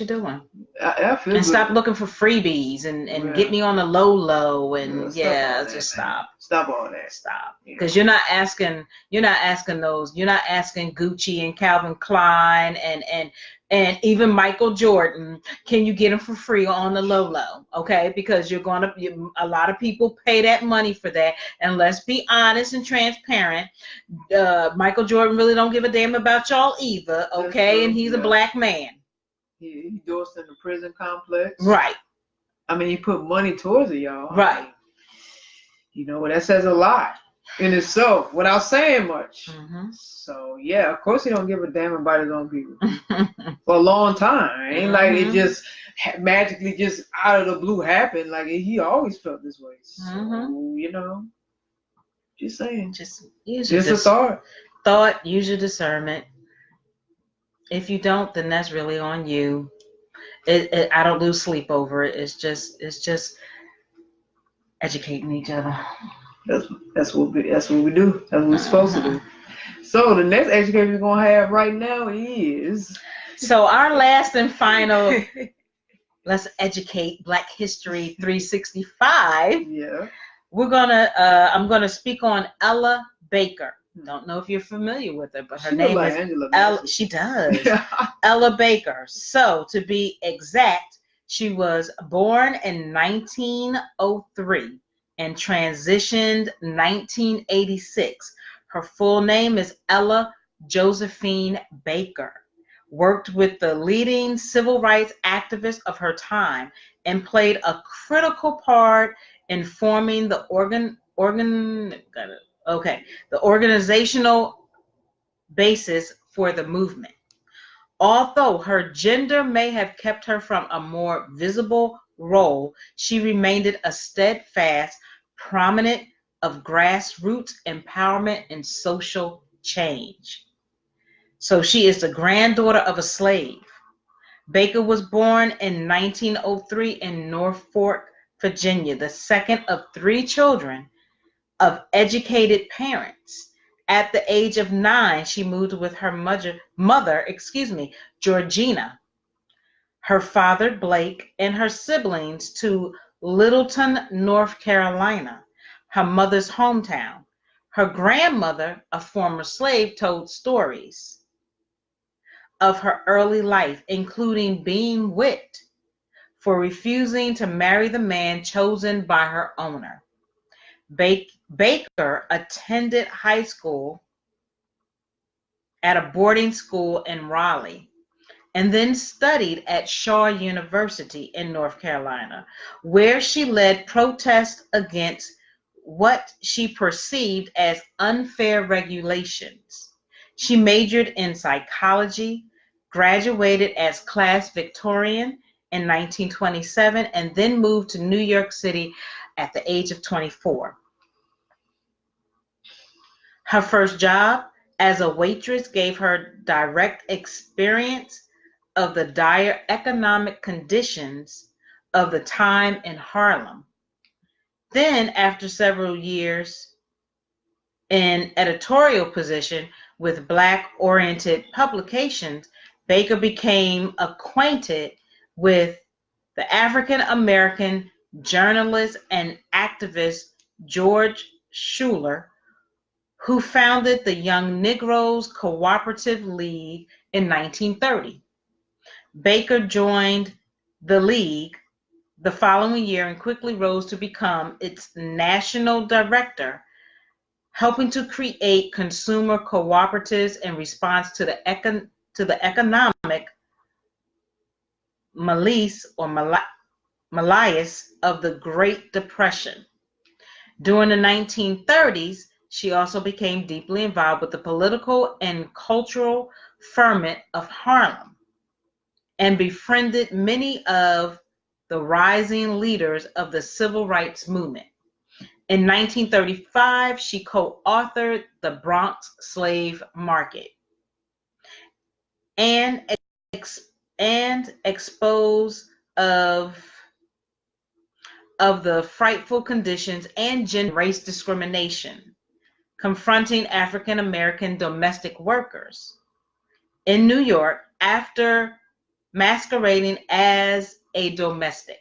doing, I feel and stop looking for freebies and get me on the low and just stop all that. Stop, because you're not asking Gucci and Calvin Klein and even Michael Jordan. Can you get them for free on the low? Okay, because a lot of people pay that money for that. And let's be honest and transparent. Michael Jordan really don't give a damn about y'all either. Okay, and he's a black man. He does in the prison complex. Right. I mean, he put money towards it, y'all. Right. That says a lot in itself without saying much. Mm-hmm. So, yeah, of course he don't give a damn about his own people. For a long time. It ain't like it just magically just out of the blue happened. Like, he always felt this way. So, just saying. Just use a thought. Use your discernment. If you don't, then that's really on you. I don't lose sleep over it. It's just educating each other. That's what we do. That's what we're supposed to do. So the next education we're gonna have right now is. So our last and final. Let's educate Black History 365. Yeah. I'm gonna speak on Ella Baker. Don't know if you're familiar with her, but her name is Ella. She does. Ella Baker. So to be exact, she was born in 1903 and transitioned 1986. Her full name is Ella Josephine Baker. Worked with the leading civil rights activists of her time and played a critical part in forming the organizational basis for the movement. Although her gender may have kept her from a more visible role, she remained a steadfast prominent of grassroots empowerment and social change. So she is the granddaughter of a slave. Baker was born in 1903 in Norfolk, Virginia, the second of 3 children of educated parents. At the age of 9, she moved with her mother, Georgina, her father, Blake, and her siblings to Littleton, North Carolina, her mother's hometown. Her grandmother, a former slave, told stories of her early life, including being whipped for refusing to marry the man chosen by her owner. Baker attended high school at a boarding school in Raleigh and then studied at Shaw University in North Carolina, where she led protests against what she perceived as unfair regulations. She majored in psychology, graduated as class Victorian in 1927, and then moved to New York City at the age of 24. Her first job as a waitress gave her direct experience of the dire economic conditions of the time in Harlem. Then, after several years in editorial position with Black-oriented publications, Baker became acquainted with the African-American journalist and activist George Schuler, who founded the Young Negroes Cooperative League in 1930. Baker joined the League the following year and quickly rose to become its national director, helping to create consumer cooperatives in response to the economic malaise of the Great Depression. During the 1930s, she also became deeply involved with the political and cultural ferment of Harlem and befriended many of the rising leaders of the civil rights movement. In 1935, she co-authored The Bronx Slave Market and expose of the frightful conditions and gender race discrimination confronting African American domestic workers in New York after masquerading as a domestic.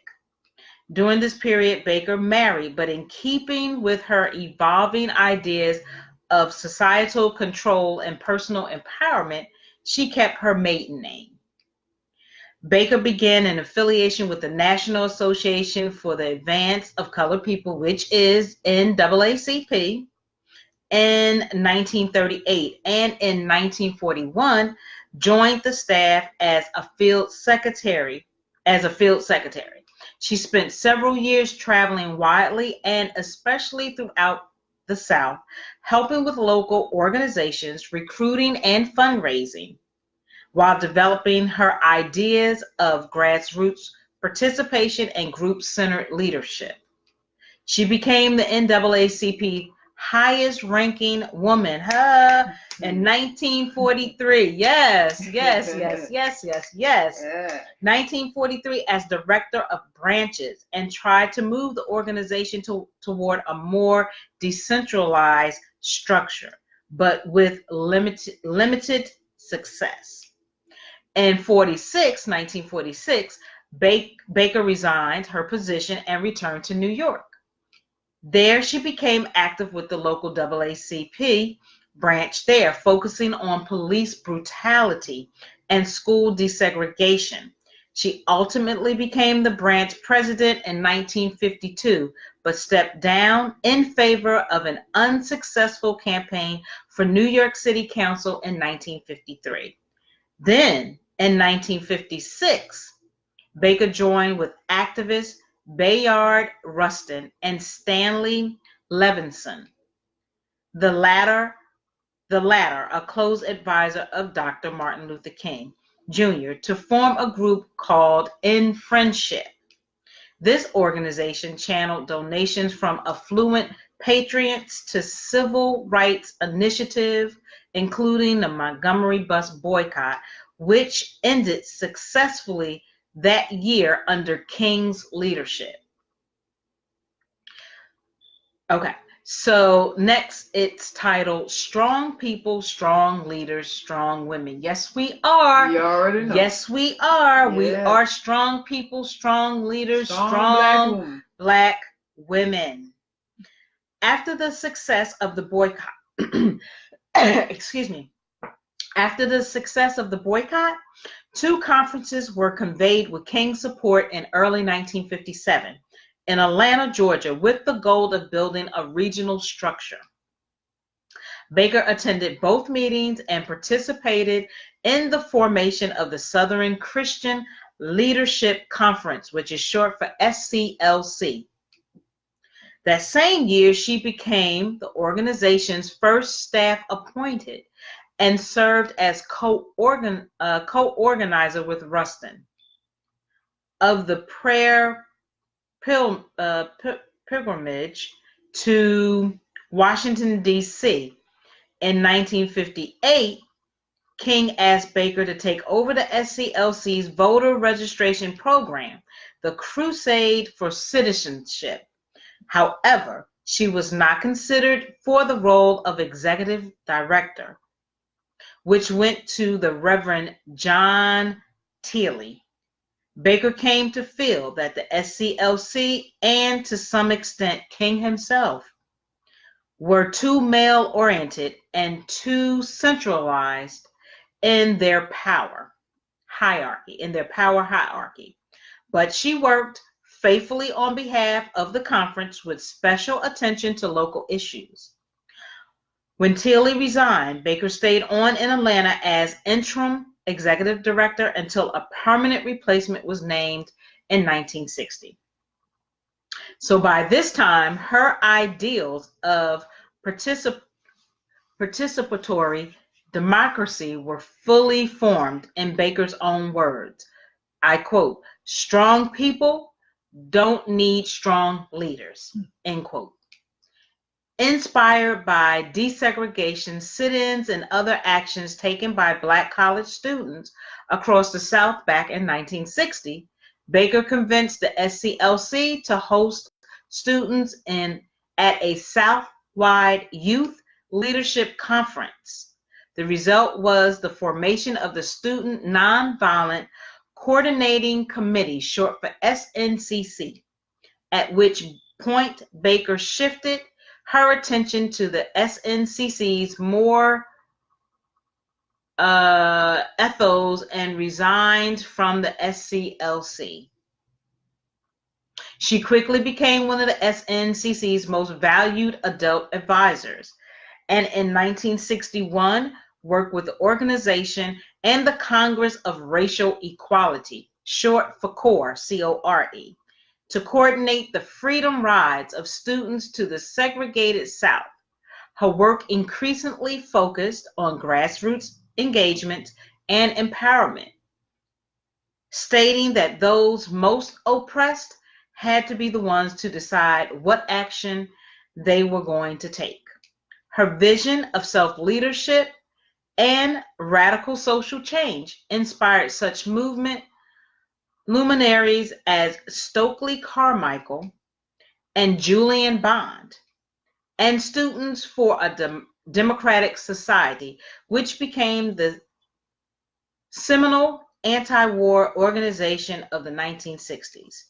During this period, Baker married, but in keeping with her evolving ideas of societal control and personal empowerment, she kept her maiden name. Baker began an affiliation with the National Association for the Advance of Colored People, which is NAACP, in 1938, and in 1941 joined the staff as a field secretary. She spent several years traveling widely and especially throughout the South, helping with local organizations, recruiting and fundraising, while developing her ideas of grassroots participation and group-centered leadership. She became the NAACP highest ranking woman in 1943. Yes. 1943 as director of branches, and tried to move the organization toward a more decentralized structure, but with limited success. In 1946, Baker resigned her position and returned to New York. There she became active with the local NAACP branch there, focusing on police brutality and school desegregation. She ultimately became the branch president in 1952, but stepped down in favor of an unsuccessful campaign for New York City Council in 1953. Then, in 1956, Baker joined with activists Bayard Rustin and Stanley Levinson, the latter a close advisor of Dr. Martin Luther King Jr., to form a group called In Friendship. This organization channeled donations from affluent patriots to civil rights initiatives, including the Montgomery bus boycott, which ended successfully that year under King's leadership. Okay, so next it's titled Strong People, Strong Leaders, Strong Women. Yes, we are. You already know. Yes, we are. Yeah. We are strong people, strong leaders, Strong black women. After the success of the boycott, excuse me. After the success of the boycott, Two conferences were convened with King's support in early 1957 in Atlanta, Georgia, with the goal of building a regional structure. Baker attended both meetings and participated in the formation of the Southern Christian Leadership Conference, which is short for SCLC. That same year, she became the organization's first staff appointed and served as co-organizer with Rustin of the prayer pilgrimage to Washington, D.C. In 1958, King asked Baker to take over the SCLC's voter registration program, the Crusade for Citizenship. However, she was not considered for the role of executive director, which went to the Reverend John Tilley. Baker came to feel that the SCLC and to some extent King himself were too male-oriented and too centralized in their power hierarchy. But she worked faithfully on behalf of the conference with special attention to local issues. When Tilley resigned, Baker stayed on in Atlanta as interim executive director until a permanent replacement was named in 1960. So by this time, her ideals of participatory democracy were fully formed. In Baker's own words, I quote, "Strong people don't need strong leaders," end quote. Inspired by desegregation sit-ins and other actions taken by Black college students across the South back in 1960, Baker convinced the SCLC to host students at a South-wide youth leadership conference. The result was the formation of the Student Nonviolent Coordinating Committee, short for SNCC, at which point Baker shifted her attention to the SNCC's more ethos and resigned from the SCLC. She quickly became one of the SNCC's most valued adult advisors, and in 1961 worked with the organization and the Congress of Racial Equality, short for CORE, C-O-R-E, to coordinate the freedom rides of students to the segregated South. Her work increasingly focused on grassroots engagement and empowerment, stating that those most oppressed had to be the ones to decide what action they were going to take. Her vision of self-leadership and radical social change inspired such movement luminaries as Stokely Carmichael and Julian Bond, and Students for a Democratic Society, which became the seminal anti-war organization of the 1960s.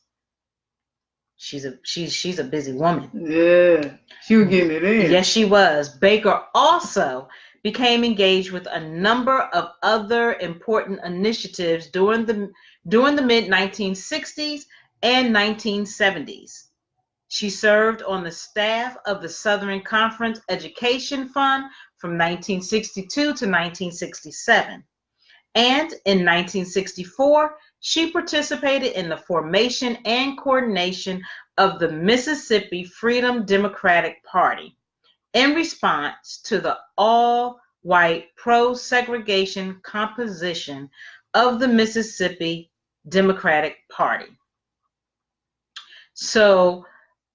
She's a busy woman. Yeah, she was getting it in. Yes, she was. Baker also became engaged with a number of other important initiatives during the mid-1960s and 1970s. She served on the staff of the Southern Conference Education Fund from 1962 to 1967. And in 1964, she participated in the formation and coordination of the Mississippi Freedom Democratic Party in response to the all-white pro-segregation composition of the Mississippi Democratic Party. So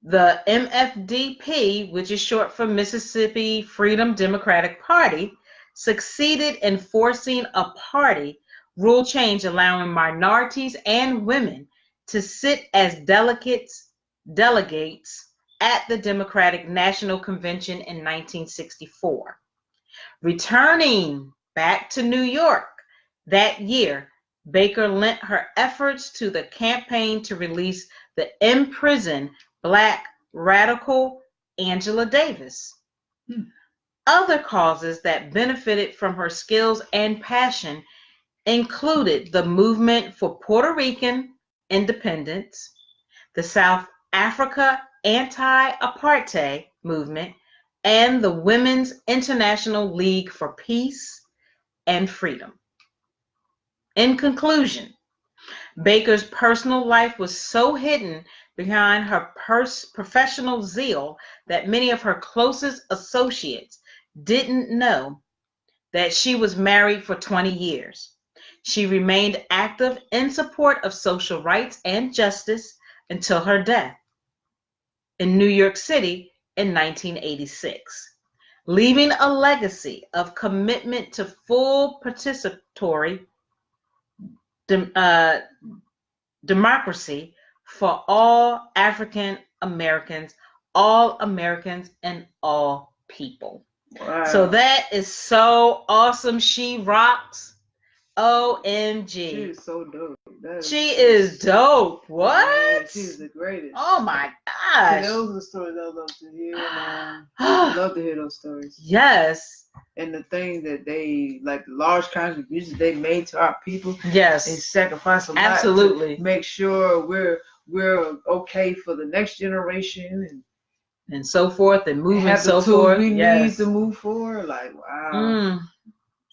the MFDP, which is short for Mississippi Freedom Democratic Party, succeeded in forcing a party rule change allowing minorities and women to sit as delegates at the Democratic National Convention in 1964. Returning back to New York that year, Baker lent her efforts to the campaign to release the imprisoned Black radical Angela Davis. Other causes that benefited from her skills and passion included the movement for Puerto Rican independence, the South Africa anti-apartheid movement, and the Women's International League for Peace and Freedom. In conclusion, Baker's personal life was so hidden behind her professional zeal that many of her closest associates didn't know that she was married for 20 years. She remained active in support of social rights and justice until her death in New York City in 1986, leaving a legacy of commitment to full participatory democracy for all African Americans, and all people. Wow. So that is so awesome. She rocks. OMG. She is so dope. She is dope. What? Man, she's the greatest. Oh my gosh. Those are the stories I love to hear, man. I love to hear those stories. Yes. And the things that they, like the large contributions they made to our people. Yes. They sacrificed a lot. Absolutely. To make sure we're okay for the next generation and so forth and moving have so the tools forth. we Yes. need to move forward. Like, wow.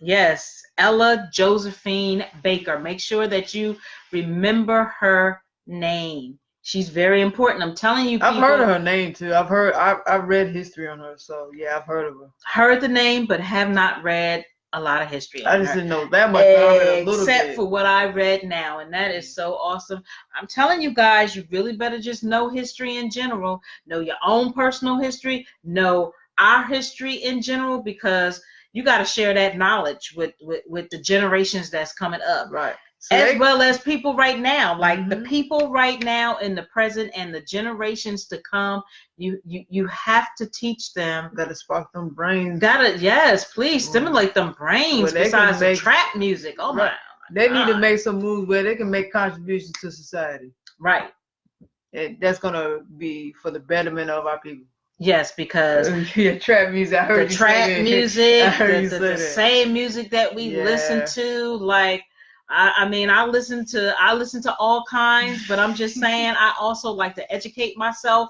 Yes, Ella Josephine Baker. Make sure that you remember her name. She's very important. I'm telling you, people. I've heard of her name too. I've read history on her, so yeah, I've heard of her. Heard the name, but have not read a lot of history. I just didn't know that much. A little except bit. for what I read now, and that is so awesome. I'm telling you guys, you really better just know history in general. Know your own personal history. Know our history in general, because you got to share that knowledge with the generations that's coming up, right? So well as people right now, like the people right now in the present and the generations to come. You have to teach them. Got to spark them brains. Yes, please stimulate them brains. Besides the trap music, my! They need to make some moves where they can make contributions to society. Right. And that's gonna be for the betterment of our people. Yes, because trap music. I heard the trap music, the same music that we listen to. Like, I mean, I listen to all kinds, but I'm just saying, I also like to educate myself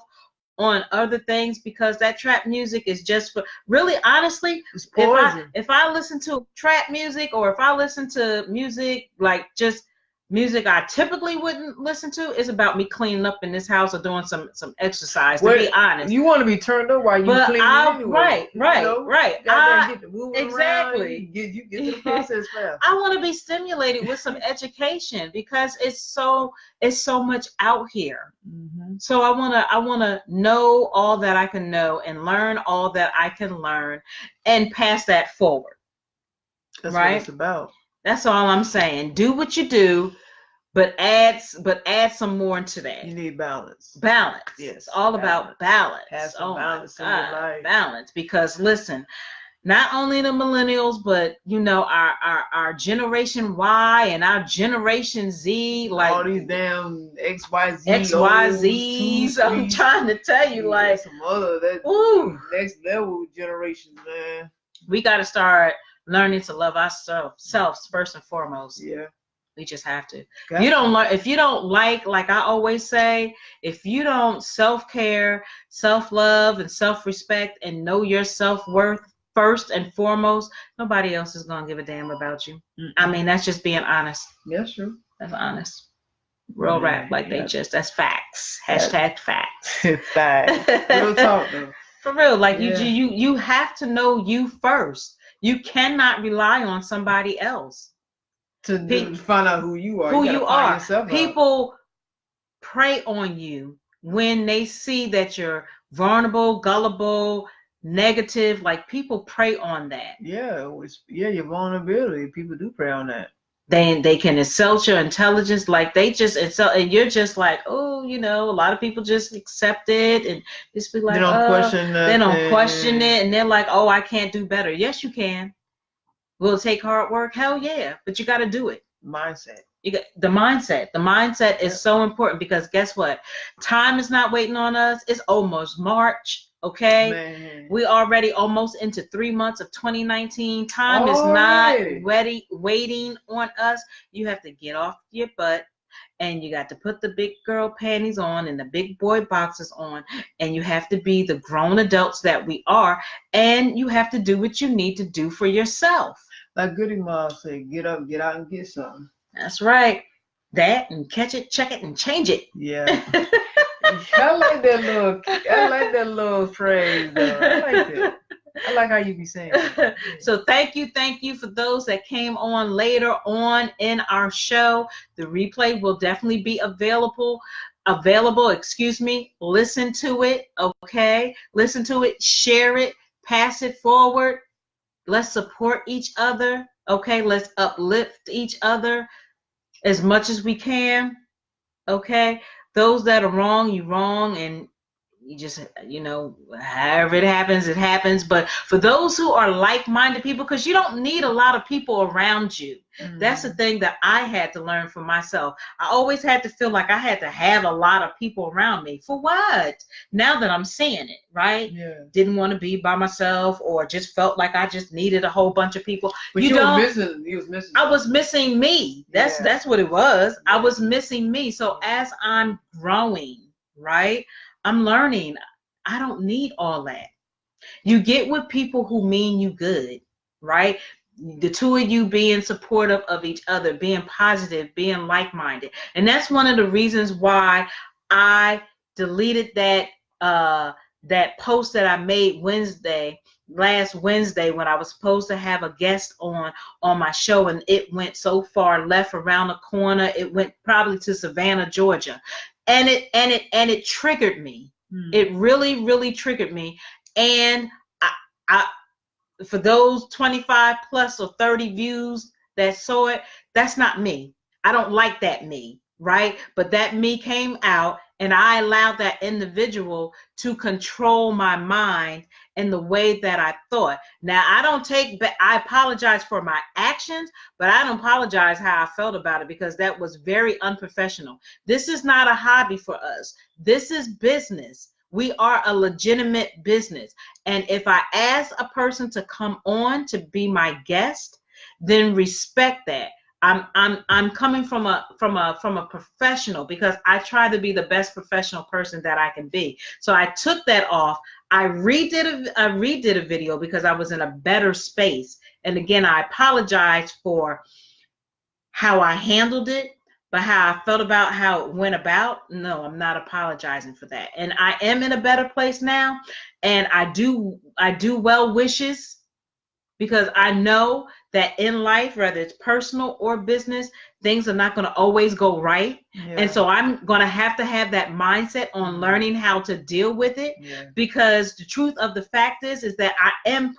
on other things, because that trap music is just for, really, honestly, if I listen to trap music, or if I listen to music like just music I typically wouldn't listen to, is about me cleaning up in this house or doing some exercise. To be honest, you want to be turned up while you cleaning anyway. Right. Get the moving exactly. Around, you get to the process fast. I want to be stimulated with some education, because it's so much out here. So I wanna know all that I can know and learn all that I can learn and pass that forward. That's right? what it's about. That's all I'm saying. Do what you do, but add some more into that. You need balance. Balance. Yes. It's all about balance. Have some balance in your life. Balance. Because listen, not only the millennials, but our Generation Y and our Generation Z, like all these damn XYZs. I'm trying to tell you, like some other next level generations, man. We got to start learning to love ourselves first and foremost. Yeah. We just have to. If you don't like I always say, if you don't self-care, self-love, and self-respect, and know your self-worth first and foremost, nobody else is gonna give a damn about you. I mean, that's just being honest. That's true. That's honest. Real rap, that's facts. Hashtag facts. Facts. Real talk though. For real, you have to know you first. You cannot rely on somebody else to find out who you are. Who you are. People prey on you when they see that you're vulnerable, gullible, negative. Like, people prey on that. Yeah, your vulnerability. People do prey on that. They can insult your intelligence, like they just insult, and you're just like, oh, a lot of people just accept it and just be like, they don't question nothing. They don't question it, and they're like, oh, I can't do better. Yes, you can. Will it take hard work? Hell yeah, but you got to do it. Mindset. You got the mindset. The mindset is so important, because guess what? Time is not waiting on us. It's almost March. Okay, Man. we already almost into 3 months of 2019. Time is Already. not waiting on us. You have to get off your butt, and you got to put the big girl panties on and the big boy boxers on, and you have to be the grown adults that we are, and you have to do what you need to do for yourself. Like Goody Mob said, get up, get out, and get something. That's right. That and catch it, check it, and change it. Yeah. I like that little phrase though. I like it. I like how you be saying it. So thank you for those that came on later on in our show. The replay will definitely be available. Listen to it, okay? Listen to it, share it, pass it forward. Let's support each other, okay? Let's uplift each other as much as we can, okay? Those that are wrong, you're wrong, and you just, however it happens. But for those who are like-minded people, because you don't need a lot of people around you. Mm-hmm. That's the thing that I had to learn for myself. I always had to feel like I had to have a lot of people around me. For what? Now that I'm seeing it, right? Yeah. Didn't want to be by myself, or just felt like I just needed a whole bunch of people. But you was missing. I was missing me. That's what it was. Yeah. I was missing me. So as I'm growing, right? I'm learning I don't need all that. You get with people who mean you good, right? The two of you being supportive of each other, being positive, being like-minded. And that's one of the reasons why I deleted that post that I made last Wednesday, when I was supposed to have a guest on my show, and it went so far left around the corner. It went probably to Savannah, Georgia. And it triggered me. It really, really triggered me. And I for those 25 plus or 30 views that saw it, that's not me. I don't like that me, right? But that me came out, and I allowed that individual to control my mind in the way that I thought. Now, I apologize for my actions, but I don't apologize how I felt about it, because that was very unprofessional. This is not a hobby for us. This is business. We are a legitimate business. And if I ask a person to come on to be my guest, then respect that. I'm coming from a professional, because I try to be the best professional person that I can be. So I took that off. I redid a video because I was in a better space. And again, I apologize for how I handled it, but how I felt about how it went about, no, I'm not apologizing for that. And I am in a better place now, and I do well wishes, because I know that in life, whether it's personal or business, things are not going to always go right. Yeah. And so I'm going to have that mindset on learning how to deal with it. Yeah. Because the truth of the fact is that I am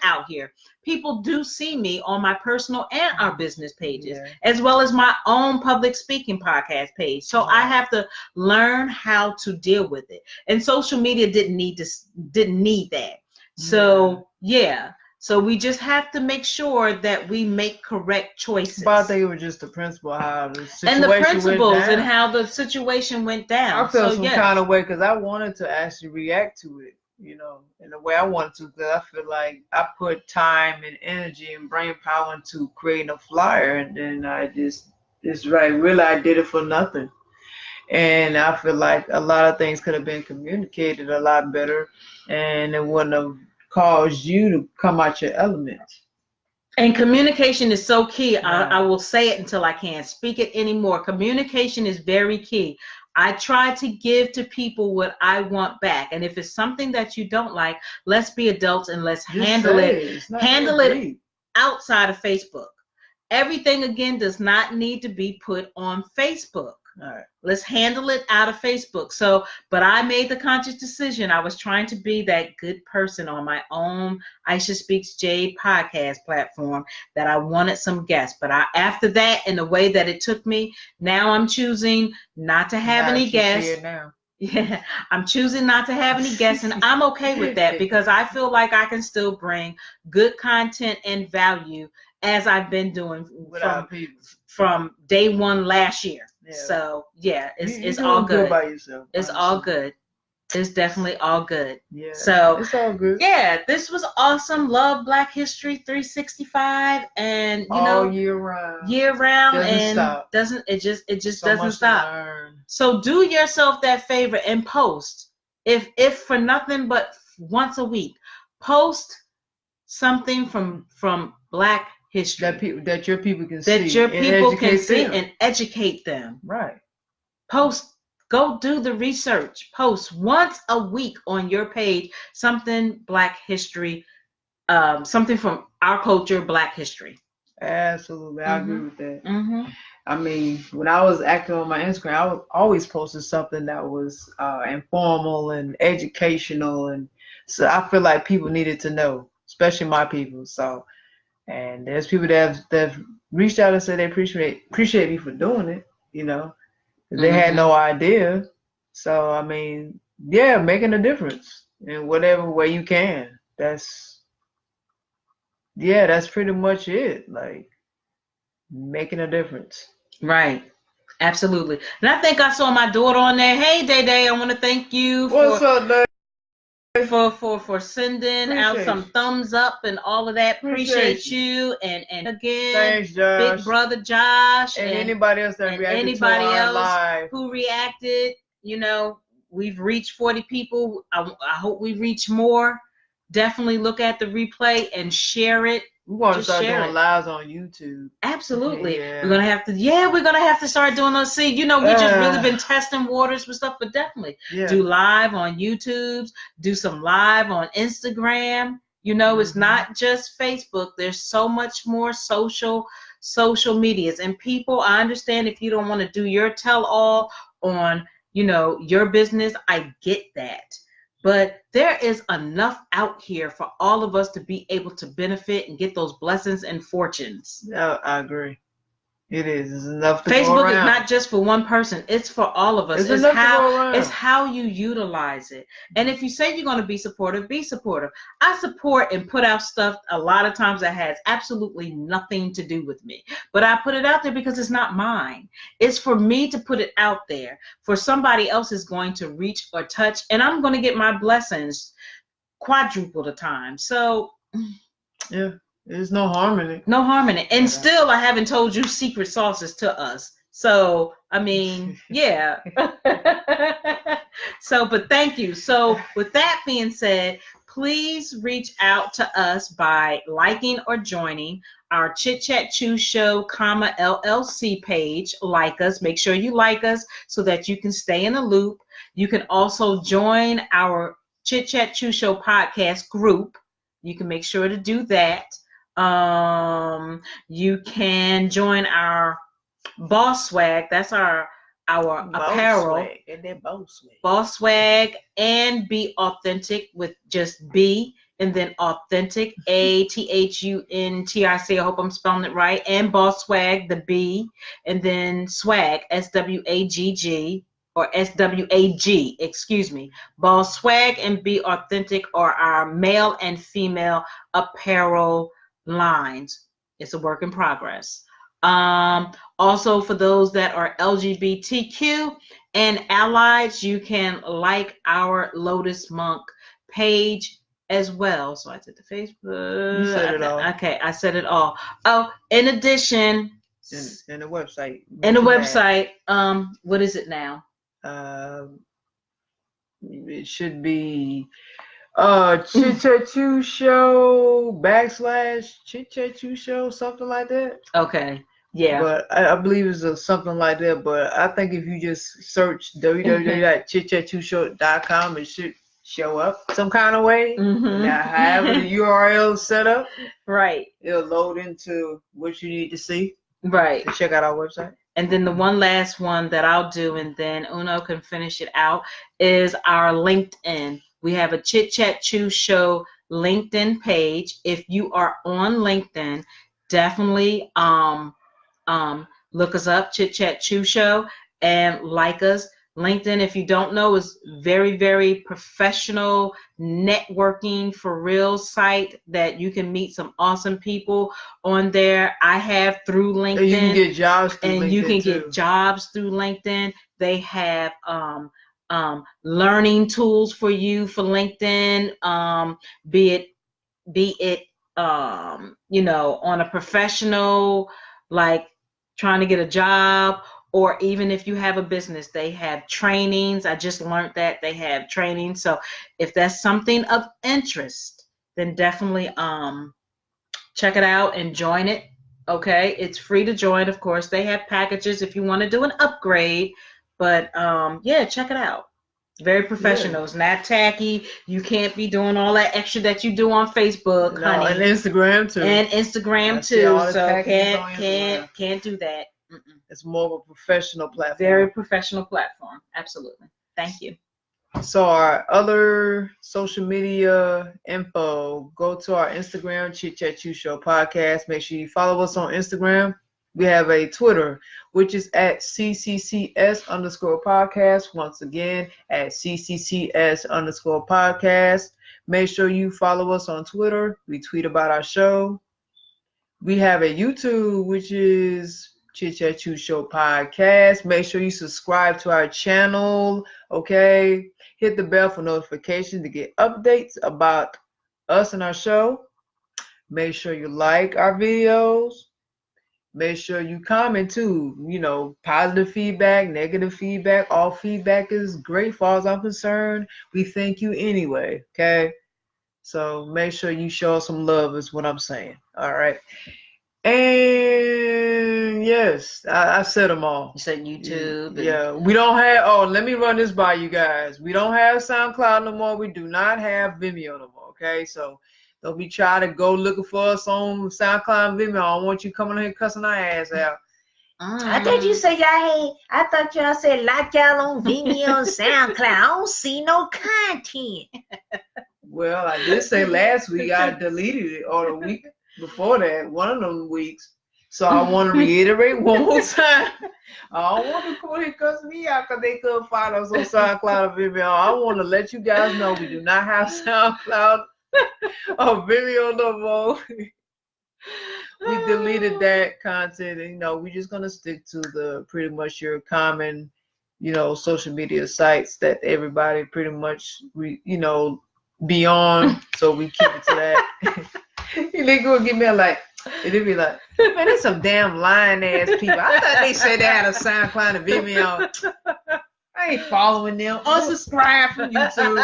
out here. People do see me on my personal and our business pages, as well as my own public speaking podcast page. So I have to learn how to deal with it. And social media didn't need that. So yeah. So we just have to make sure that we make correct choices. But I think it was just the principle, how the situation and the principles went down. And how the situation went down. I felt some kind of way, because I wanted to actually react to it, in the way I wanted to, because I feel like I put time and energy and brain power into creating a flyer, and then I really I did it for nothing. And I feel like a lot of things could have been communicated a lot better, and it wouldn't have cause you to come out your element. And communication is so key. I will say it until I can't speak it anymore. Communication is very key. I try to give to people what I want back. And if it's something that you don't like, let's be adults and let's handle it. Handle it outside of Facebook. Everything, again, does not need to be put on Facebook. All right. Let's handle it out of Facebook. But I made the conscious decision. I was trying to be that good person on my own Aisha Speaks Jade podcast platform, that I wanted some guests. But after that, in the way that it took me, now I'm choosing not to have any guests. Yeah, I'm choosing not to have any guests, and I'm okay with that, because I feel like I can still bring good content and value, as I've been doing from day one last year. Yeah. So yeah, it's all good. By yourself. It's all good. It's definitely all good. Yeah. So it's all good. yeah, this was awesome. Love Black History 365, and all year round. Year round, Doesn't and stop. it just So doesn't much stop. to learn. So do yourself that favor and post. If for nothing but once a week, post something from Black history that your people can that see your and people can educate see them. and educate them. Right. Post. Go do the research. Post once a week on your page something Black history, something from our culture, Black history. Absolutely, I agree with that. Mm-hmm. I mean, when I was active on my Instagram, I was always posting something that was informal and educational, and so I feel like people needed to know, especially my people. So, and there's people that have reached out and said they appreciate me for doing it. They had no idea. So I mean, yeah, making a difference in whatever way you can. That's pretty much it. Like making a difference. Right. Absolutely. And I think I saw my daughter on there. Hey, Day Day, I want to thank you What's up, Day? for sending out some thumbs up and all of that. Appreciate you. And again, thanks, Josh. Big brother Josh, and anybody else that reacted to our live. Who reacted. We've reached 40 people. I hope we reach more. Definitely look at the replay and share it. We want to start doing lives on YouTube. Absolutely. Yeah. We're gonna have to start doing those. See, we just really been testing waters with stuff, but definitely do live on YouTube, do some live on Instagram. It's not just Facebook. There's so much more social medias. And people, I understand if you don't want to do your tell all on, your business, I get that. But there is enough out here for all of us to be able to benefit and get those blessings and fortunes. Yeah, I agree. It is. It's enough to Facebook go around. is not just for one person. It's for all of us. It's how you utilize it. And if you say you're going to be supportive, be supportive. I support and put out stuff a lot of times that has absolutely nothing to do with me. But I put it out there because it's not mine. It's for me to put it out there. For somebody else is going to reach or touch, and I'm going to get my blessings quadruple the time. So, yeah. There's no harm in it. No harm in it. And still, I haven't told you secret sauces to us. So, I mean, yeah. But thank you. So, with that being said, please reach out to us by liking or joining our Chit Chat Chew Show, LLC page. Like us. Make sure you like us so that you can stay in the loop. You can also join our Chit Chat Chew Show podcast group. You can make sure to do that. You can join our Boss Swag. That's our apparel. Swag. And then Boss Swag and Be Authentic with just B and then Authentic, ATHUNTIC. I hope I'm spelling it right. And Boss Swag, the B, and then Swag, SWAGG. Or SWAG, excuse me. Boss Swag and Be Authentic are our male and female apparel lines. It's a work in progress. Also, for those that are LGBTQ and allies, you can like our Lotus Monk page as well. So I did the Facebook. You said it all. Okay, I said it all. Oh, in addition, in the website. What is it now? It should be Chit Chat Chew Show / Chit Chat Chew Show, something like that. Okay. Yeah. But I believe it's something like that. But I think if you just search www.chitchatchewshow.com, it should show up some kind of way. Now, however the URL is set up, right, it'll load into what you need to see. Right. To check out our website. And then the one last one that I'll do, and then Uno can finish it out, is our LinkedIn. We have a Chit Chat Chew Show LinkedIn page. If you are on LinkedIn, definitely look us up, Chit Chat Chew Show, and like us. LinkedIn, if you don't know, is very, very professional networking for real site that you can meet some awesome people on there. I have through LinkedIn. And you can get jobs through LinkedIn. Get jobs through LinkedIn. They have learning tools for you for LinkedIn, be it on a professional, like trying to get a job, or even if you have a business, they have trainings. I just learned that they have trainings. So if that's something of interest, then definitely check it out and join it. Okay, it's free to join. Of course, they have packages if you want to do an upgrade, but yeah, check it out. Very professional. Yeah. It's not tacky. You can't be doing all that extra that you do on Facebook, No, honey. and Instagram too. And Instagram I see too. all the So packages on Instagram. can't do that. Mm-mm. It's more of a professional platform. Very professional platform. Absolutely. Thank you. So our other social media info, go to our Instagram, Chit Chat Chew Show Podcast. Make sure you follow us on Instagram. We have a Twitter, which is at @CCCS_podcast. Once again, at @CCCS_podcast. Make sure you follow us on Twitter. We tweet about our show. We have a YouTube, which is Chit Chat Chew Show Podcast. Make sure you subscribe to our channel, okay? Hit the bell for notifications to get updates about us and our show. Make sure you like our videos. Make sure you comment too. Positive feedback, negative feedback. All feedback is great as far as I'm concerned. We thank you anyway, okay? So make sure you show us some love is what I'm saying. All right. And yes, I said them all. You said YouTube. Yeah, we don't have, let me run this by you guys. We don't have SoundCloud no more. We do not have Vimeo no more, okay? So don't be trying to go looking for us on SoundCloud and Vimeo. I don't want you coming in here cussing our ass out. I thought you said I thought y'all said like y'all on Vimeo and SoundCloud. I don't see no content. Well, I did say last week I deleted it, or the week before that, one of those weeks. So I want to reiterate one more time. I don't want to come here cussing me out because they couldn't find us on SoundCloud or Vimeo. I want to let you guys know we do not have SoundCloud or Vimeo no more. We deleted that content, and we're just gonna stick to the pretty much your common, social media sites that everybody pretty much be on. So we keep it to that. They gonna get me like, it'd be like, man, there's some damn lying ass people. I thought they said they had a SoundCloud and Vimeo. I ain't following them. Unsubscribe from YouTube.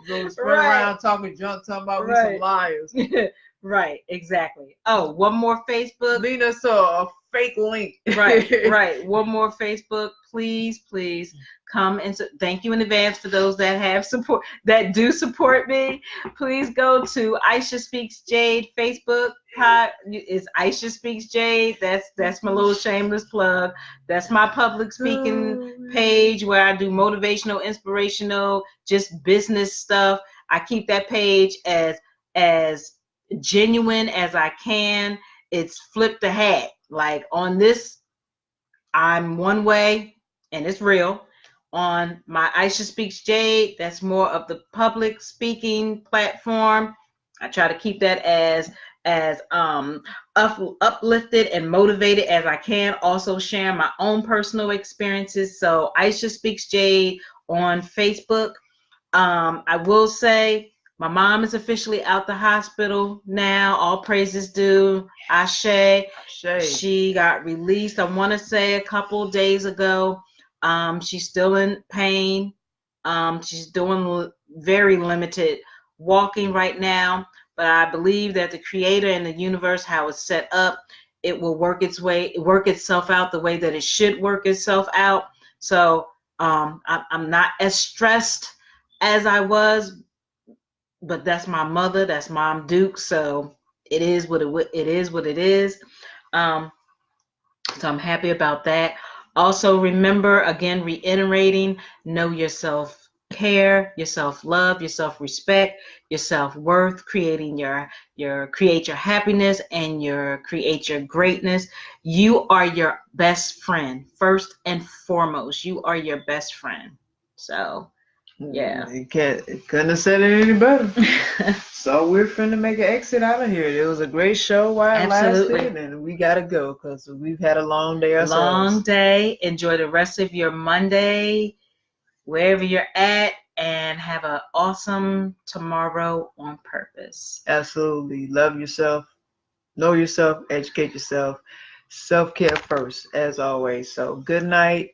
Go spread around talking junk, talking about we some liars. Right, exactly. Oh, one more Facebook. Lead us to a fake link. Right. One more Facebook. Please come and thank you in advance for those that have support, that do support me. Please go to Aisha Speaks Jade Facebook. It's Aisha Speaks Jade. That's my little shameless plug. That's my public speaking page where I do motivational, inspirational, just business stuff. I keep that page as genuine as I can. It's flip the hat. Like on this, I'm one way and it's real. On my Aisha Speaks Jade, that's more of the public speaking platform. I try to keep that as uplifted and motivated as I can. Also share my own personal experiences. So Aisha Speaks Jade on Facebook. I will say my mom is officially out the hospital now. All praises due. Ashe. She got released, I want to say, a couple days ago. She's still in pain. She's doing very limited walking right now. But I believe that the Creator and the universe, how it's set up, it will work itself out the way that it should work itself out. So I'm not as stressed as I was. But that's my mother, that's Mom Duke, so it is what it is. So I'm happy about that. Also, remember, again, reiterating, know your self-care, your self-love, your self-respect, your self-worth, create your happiness and create your greatness. You are your best friend. First and foremost, you are your best friend. So Yeah. You couldn't have said it any better. So we're finna make an exit out of here. It was a great show while it Absolutely. lasted, and we gotta go because we've had a long day ourselves. Long day. Enjoy the rest of your Monday, wherever you're at, and have an awesome tomorrow on purpose. Absolutely. Love yourself. Know yourself. Educate yourself. Self-care first, as always. So good night.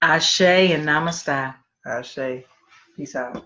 Ashe and namaste. Ashe. Peace out.